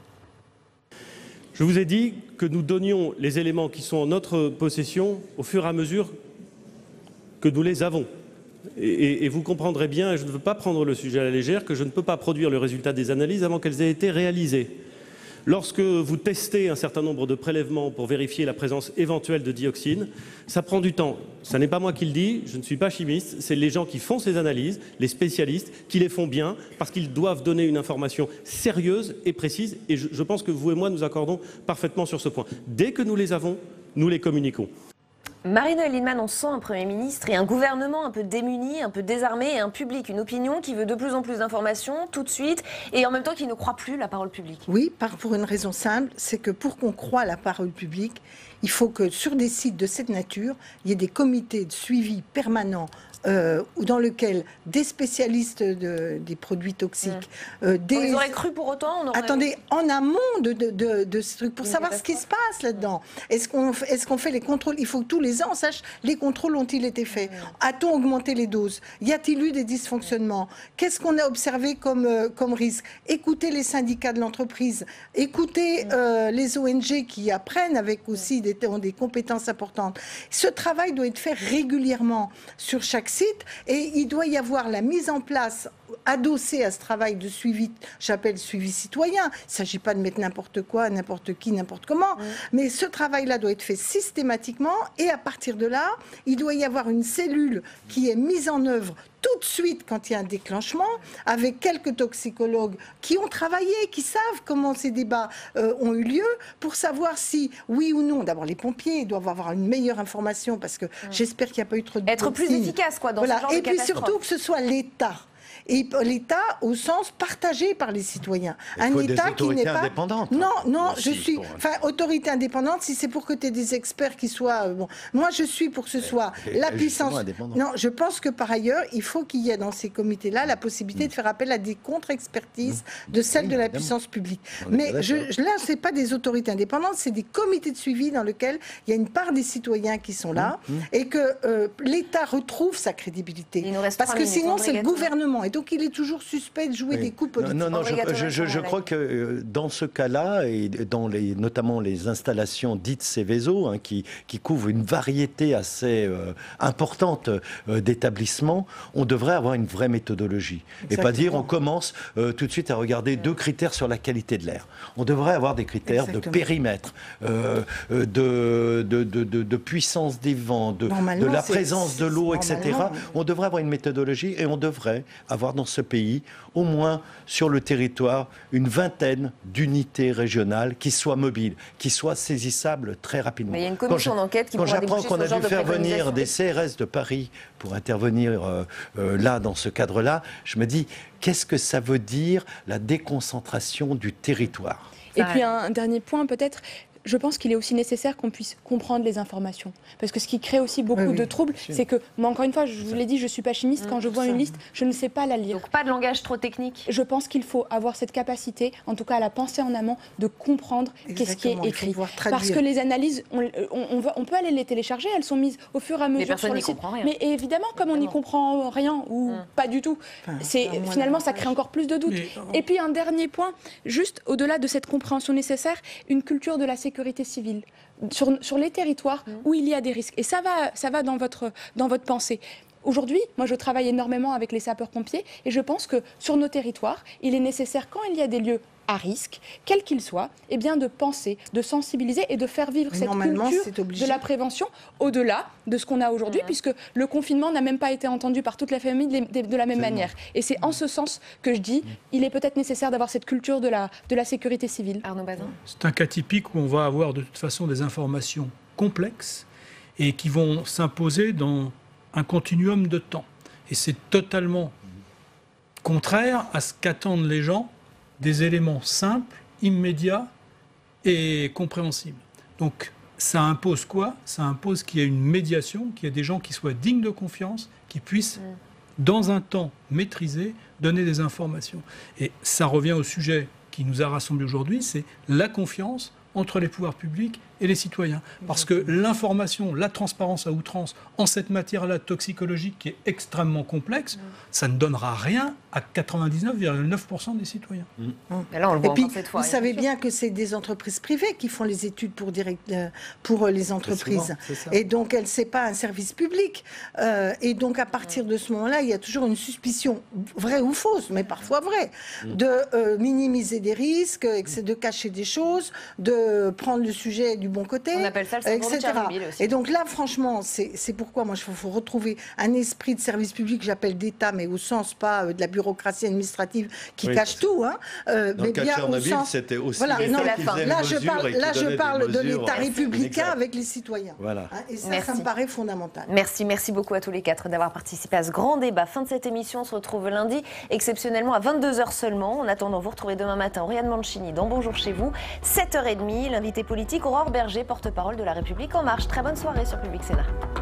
Je vous ai dit que nous donnions les éléments qui sont en notre possession au fur et à mesure que nous les avons. Et vous comprendrez bien, et je ne veux pas prendre le sujet à la légère, que je ne peux pas produire le résultat des analyses avant qu'elles aient été réalisées. Lorsque vous testez un certain nombre de prélèvements pour vérifier la présence éventuelle de dioxine, ça prend du temps. Ce n'est pas moi qui le dis, je ne suis pas chimiste, c'est les gens qui font ces analyses, les spécialistes, qui les font bien, parce qu'ils doivent donner une information sérieuse et précise. Et je pense que vous et moi nous accordons parfaitement sur ce point. Dès que nous les avons, nous les communiquons. Marie-Noëlle Lienemann, on sent un Premier ministre et un gouvernement un peu démuni, un peu désarmé, et un public, une opinion qui veut de plus en plus d'informations tout de suite et en même temps qui ne croit plus la parole publique. Oui, pour une raison simple, c'est que pour qu'on croie la parole publique, il faut que sur des sites de cette nature, il y ait des comités de suivi permanents dans lequel des spécialistes des produits toxiques... Ils auraient cru pour autant Attendez, en amont de ce truc, pour savoir ce qui se passe là-dedans. Est-ce qu'on fait les contrôles? Il faut que tous les ans, on sache les contrôles ont-ils été faits. A-t-on augmenté les doses? Y a-t-il eu des dysfonctionnements? Qu'est-ce qu'on a observé comme risque? Écoutez les syndicats de l'entreprise, écoutez les ONG qui apprennent avec aussi ont des compétences importantes. Ce travail doit être fait régulièrement sur chaque site et il doit y avoir la mise en place adossée à ce travail de suivi, j'appelle suivi citoyen. Il ne s'agit pas de mettre n'importe quoi, n'importe qui, n'importe comment, mais ce travail-là doit être fait systématiquement et à partir de là, il doit y avoir une cellule qui est mise en œuvre tout de suite quand il y a un déclenchement, avec quelques toxicologues qui ont travaillé, qui savent comment ces débats ont eu lieu, pour savoir si, oui ou non, d'abord les pompiers doivent avoir une meilleure information, parce que j'espère qu'il n'y a pas eu trop de... Être plus efficace, quoi, dans ce genre de Et puis catastrophe. surtout que ce soit l'État. Et l'État au sens partagé par les citoyens. Il faut des autorités indépendantes. Non, je aussi, suis... Enfin, autorité indépendante, si c'est pour que tu aies des experts qui soient... bon, moi, je suis pour que ce soit la puissance... Non, je pense que par ailleurs, il faut qu'il y ait dans ces comités-là la possibilité de faire appel à des contre-expertises de celle de la puissance publique. Mais là, ce n'est pas des autorités indépendantes, c'est des comités de suivi dans lesquels il y a une part des citoyens qui sont là et que l'État retrouve sa crédibilité. Parce que sinon, c'est le gouvernement. Et donc, il est toujours suspect de jouer des coups politiques. Non, je crois que dans ce cas-là, et dans notamment les installations dites Seveso, qui couvrent une variété assez importante d'établissements, on devrait avoir une vraie méthodologie. Exactement. Et pas dire on commence tout de suite à regarder 2 critères sur la qualité de l'air. On devrait avoir des critères de périmètre, de puissance des vents, de la présence de l'eau, etc. On devrait avoir une méthodologie et on devrait avoir dans ce pays, au moins sur le territoire, une vingtaine d'unités régionales qui soient mobiles, qui soient saisissables très rapidement. Mais il y a une commission d'enquête qui pourra déboucher sur ce genre de Quand j'apprends qu'on a dû faire venir préconisation. des CRS de Paris pour intervenir là, dans ce cadre-là, je me dis, qu'est-ce que ça veut dire la déconcentration du territoire? Et puis un dernier point peut-être, je pense qu'il est aussi nécessaire qu'on puisse comprendre les informations. Parce que ce qui crée aussi beaucoup de troubles, c'est que, moi, encore une fois, je vous l'ai dit, je ne suis pas chimiste. Quand je vois une liste, je ne sais pas la lire. Donc pas de langage trop technique. Je pense qu'il faut avoir cette capacité, en tout cas à la penser en amont, de comprendre qu'est-ce qui est écrit. Parce que les analyses, on peut aller les télécharger, elles sont mises au fur et à mesure sur le site. Mais évidemment, comme on n'y comprend rien ou pas du tout, finalement, ça crée encore plus de doutes. Et puis un dernier point, juste au-delà de cette compréhension nécessaire, une culture de la sécurité civile sur les territoires où il y a des risques. Et ça va dans votre pensée. Aujourd'hui, moi je travaille énormément avec les sapeurs-pompiers et je pense que sur nos territoires, il est nécessaire, quand il y a des lieux à risque, quel qu'il soit, eh bien de penser, de sensibiliser et de faire vivre cette culture de la prévention au-delà de ce qu'on a aujourd'hui, puisque le confinement n'a même pas été entendu par toute la famille de la même manière. Et c'est en ce sens que je dis, il est peut-être nécessaire d'avoir cette culture de la sécurité civile. Arnaud Bazin. C'est un cas typique où on va avoir de toute façon des informations complexes et qui vont s'imposer dans un continuum de temps. Et c'est totalement contraire à ce qu'attendent les gens, des éléments simples, immédiats et compréhensibles. Donc ça impose quoi? Ça impose qu'il y ait une médiation, qu'il y ait des gens qui soient dignes de confiance, qui puissent, dans un temps maîtrisé, donner des informations. Et ça revient au sujet qui nous a rassemblés aujourd'hui, c'est la confiance entre les pouvoirs publics et les citoyens. Parce que l'information, la transparence à outrance en cette matière-là toxicologique qui est extrêmement complexe, ça ne donnera rien à 99,9% des citoyens. Là, on le voit et puis, cette fois, vous savez bien que c'est des entreprises privées qui font les études pour les entreprises. Et donc, ce n'est pas un service public. Et donc, à partir de ce moment-là, il y a toujours une suspicion, vraie ou fausse, mais parfois vraie, de minimiser des risques, de cacher des choses, de prendre le sujet du bon côté, on appelle ça le syndrome de Tchernobyl aussi. Et donc là, franchement, c'est pourquoi moi, il faut retrouver un esprit de service public, j'appelle d'État, mais au sens pas de la bureaucratie, bureaucratie administrative qui Oui. cache tout. Hein. Dans le cas de Tchernobyl, sens... c'était aussi voilà, l'État non, qui faisait là, les mesures et qui là, je donnait parle des de mesures l'État républicain inexactes. avec les citoyens. Voilà. Hein, et ça, Merci. ça me paraît fondamental. Merci beaucoup à tous les 4 d'avoir participé à ce grand débat. Fin de cette émission, on se retrouve lundi, exceptionnellement à 22h seulement. En attendant, vous retrouvez demain matin Oriane Mancini dans Bonjour chez vous, 7h30, l'invité politique Aurore Berger, porte-parole de La République En Marche. Très bonne soirée sur Public Sénat.